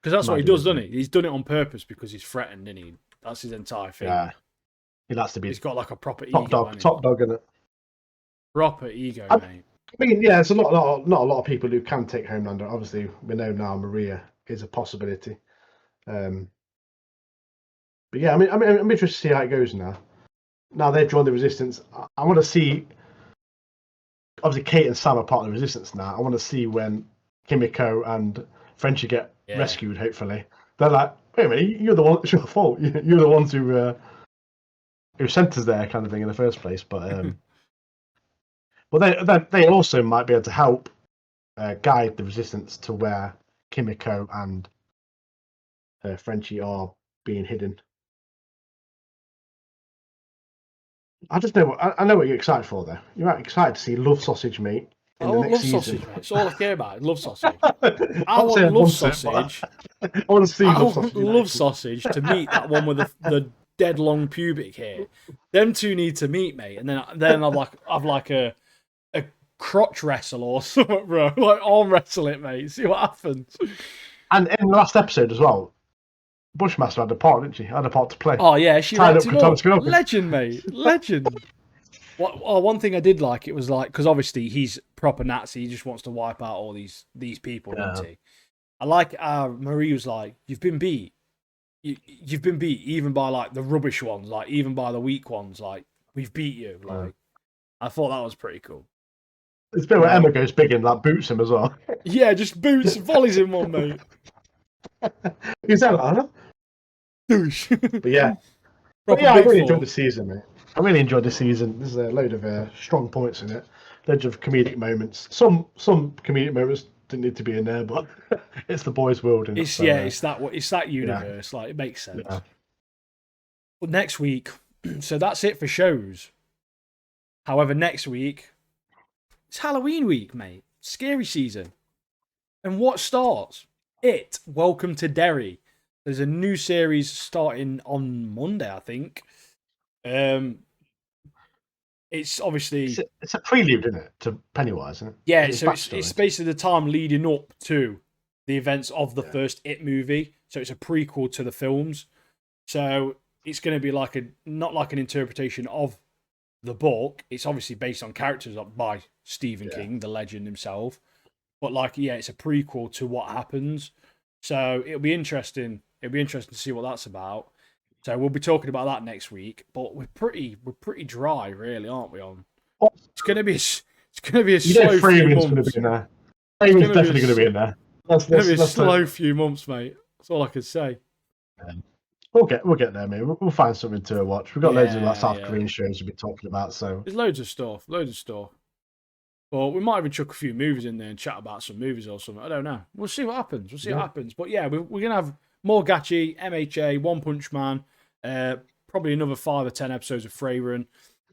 because that's what he does, doesn't he? He's done it on purpose because he's threatened, and that's his entire thing. Yeah, he likes to be. He's got like a proper top ego. Top dog in it. Proper ego, mate. I mean, yeah, there's not a lot of people who can take Homelander. Obviously, we know now Maria is a possibility. But yeah, I'm interested to see how it goes now. Now they've joined the Resistance. I want to see. Obviously, Kate and Sam are part of the Resistance now. I want to see when Kimiko and Frenchie get rescued. Hopefully, they're like, "Wait a minute, you're the one. It's your fault. You're the ones who sent us there," kind of thing in the first place. But well, they also might be able to help guide the Resistance to where Kimiko and Frenchie are being hidden. I just know. I know what you're excited for, though. You're excited to see Love Sausage, mate. I want love sausage, mate. It's all I care about. Love sausage. I want love sausage. I want to see love sausage to meet that one with the dead long pubic hair. Them two need to meet, mate, and then I've like a crotch wrestle or something, bro. Like arm wrestle it, mate. See what happens. And in the last episode as well, Bushmaster had a part, didn't she? Had a part to play. Oh yeah, she wrapped him up. Legend, mate. Legend. One thing I did like, it was like, because obviously he's proper Nazi, he just wants to wipe out all these people, doesn't he? I like Marie was like, you've been beat. You've been beat even by like the rubbish ones, like even by the weak ones, like we've beat you. Like I thought that was pretty cool. It's a bit where Emma goes big and like boots him as well. Yeah, just boots and volleys him one, mate. Is that like, douche? But yeah. I really enjoyed the season, mate. I really enjoyed the season. There's a load of strong points in it. Loads of comedic moments. Some comedic moments didn't need to be in there, but it's the boys' world. And it's that universe. Like it makes sense. Yeah. But next week, so that's it for shows. However, next week it's Halloween week, mate. Scary season. And what starts? Welcome to Derry. There's a new series starting on Monday, I think. it's obviously it's a prelude, isn't it, to Pennywise? Isn't it? yeah. So it's basically the time leading up to the events of the first It movie. So it's a prequel to the films. So it's going to be like not like an interpretation of the book. It's obviously based on characters by Stephen King, the legend himself. But like, yeah, it's a prequel to what happens. So it'll be interesting. It'll be interesting to see what that's about. So we'll be talking about that next week. But we're pretty dry, really, aren't we? It's gonna be a slow few months. Going to be in there. Freeman's definitely going to be in there. It's gonna be a slow few months, mate. That's all I can say. We'll get there, mate. We'll find something to watch. We've got loads of South Korean shows we've been talking about. So there's loads of stuff. Well, we might even chuck a few movies in there and chat about some movies or something. I don't know. We'll see what happens. What happens. But yeah, we're going to have more Gachi, MHA, One Punch Man, probably another 5 or 10 episodes of Freyren.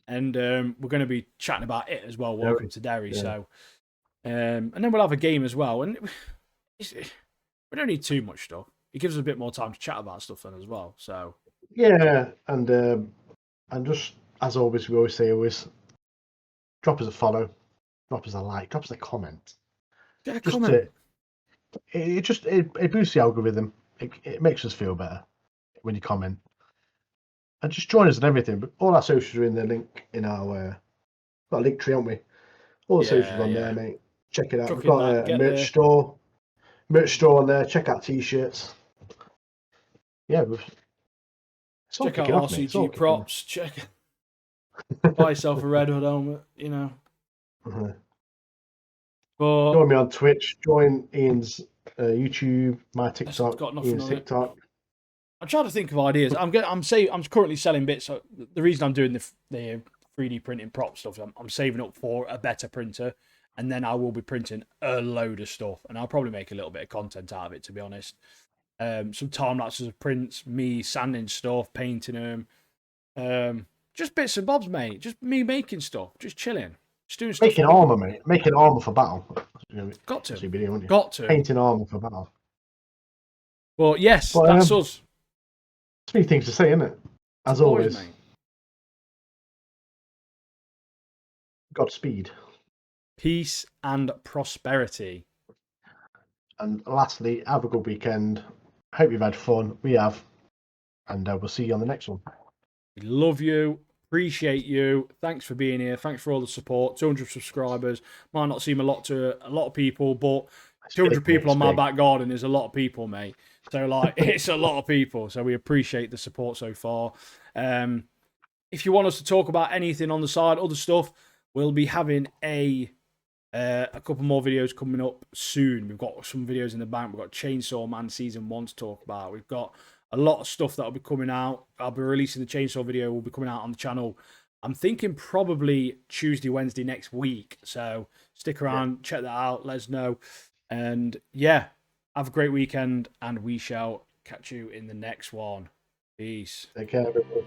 And we're going to be chatting about it as well. Welcome to Derry. Yeah. So, and then we'll have a game as well. And we don't need too much stuff. It gives us a bit more time to chat about stuff then as well. So yeah, and just as always, we always say, drop us a follow. Drop us a like, drop us a comment. Yeah, comment. It boosts the algorithm. It makes us feel better when you comment. And just join us and everything. But all our socials are in the link in our got a link tree, haven't we? All the socials on there, mate. Check it out. We've got a merch store. Merch store on there. Check out t-shirts. Yeah, check out RCG props. Check it. Buy yourself a Red Hood helmet, you know. But join me on Twitch. Join Ian's YouTube. My TikTok. Got nothing Ian's on TikTok. It. I'm trying to think of ideas. I'm currently selling bits. So the reason I'm doing the 3D printing prop stuff, I'm saving up for a better printer, and then I will be printing a load of stuff, and I'll probably make a little bit of content out of it, to be honest. Some time lapses of prints, me sanding stuff, painting them, just bits and bobs, mate. Just me making stuff, just chilling, just doing stuff. Making armor, mate. Making armor for battle. Got to. Video, got to. Painting armor for battle. Well, yes, that's us. 3 things to say, isn't it? As always. Mate. Godspeed. Peace and prosperity. And lastly, have a good weekend. Hope you've had fun. We have. And we'll see you on the next one. We love you. Appreciate you. Thanks for being here. Thanks for all the support. 200 subscribers. Might not seem a lot to a lot of people, but 200 people on my back garden is a lot of people, mate. So, like, it's a lot of people. So we appreciate the support so far. If you want us to talk about anything on the side, other stuff, we'll be having a couple more videos coming up soon. We've got some videos in the bank. We've got Chainsaw Man Season 1 to talk about. We've got a lot of stuff that will be coming out. I'll be releasing the Chainsaw video. Will be coming out on the channel. I'm thinking probably Tuesday, Wednesday next week. So stick around, check that out, let us know. And yeah, have a great weekend, and we shall catch you in the next one. Peace. Take care, everyone.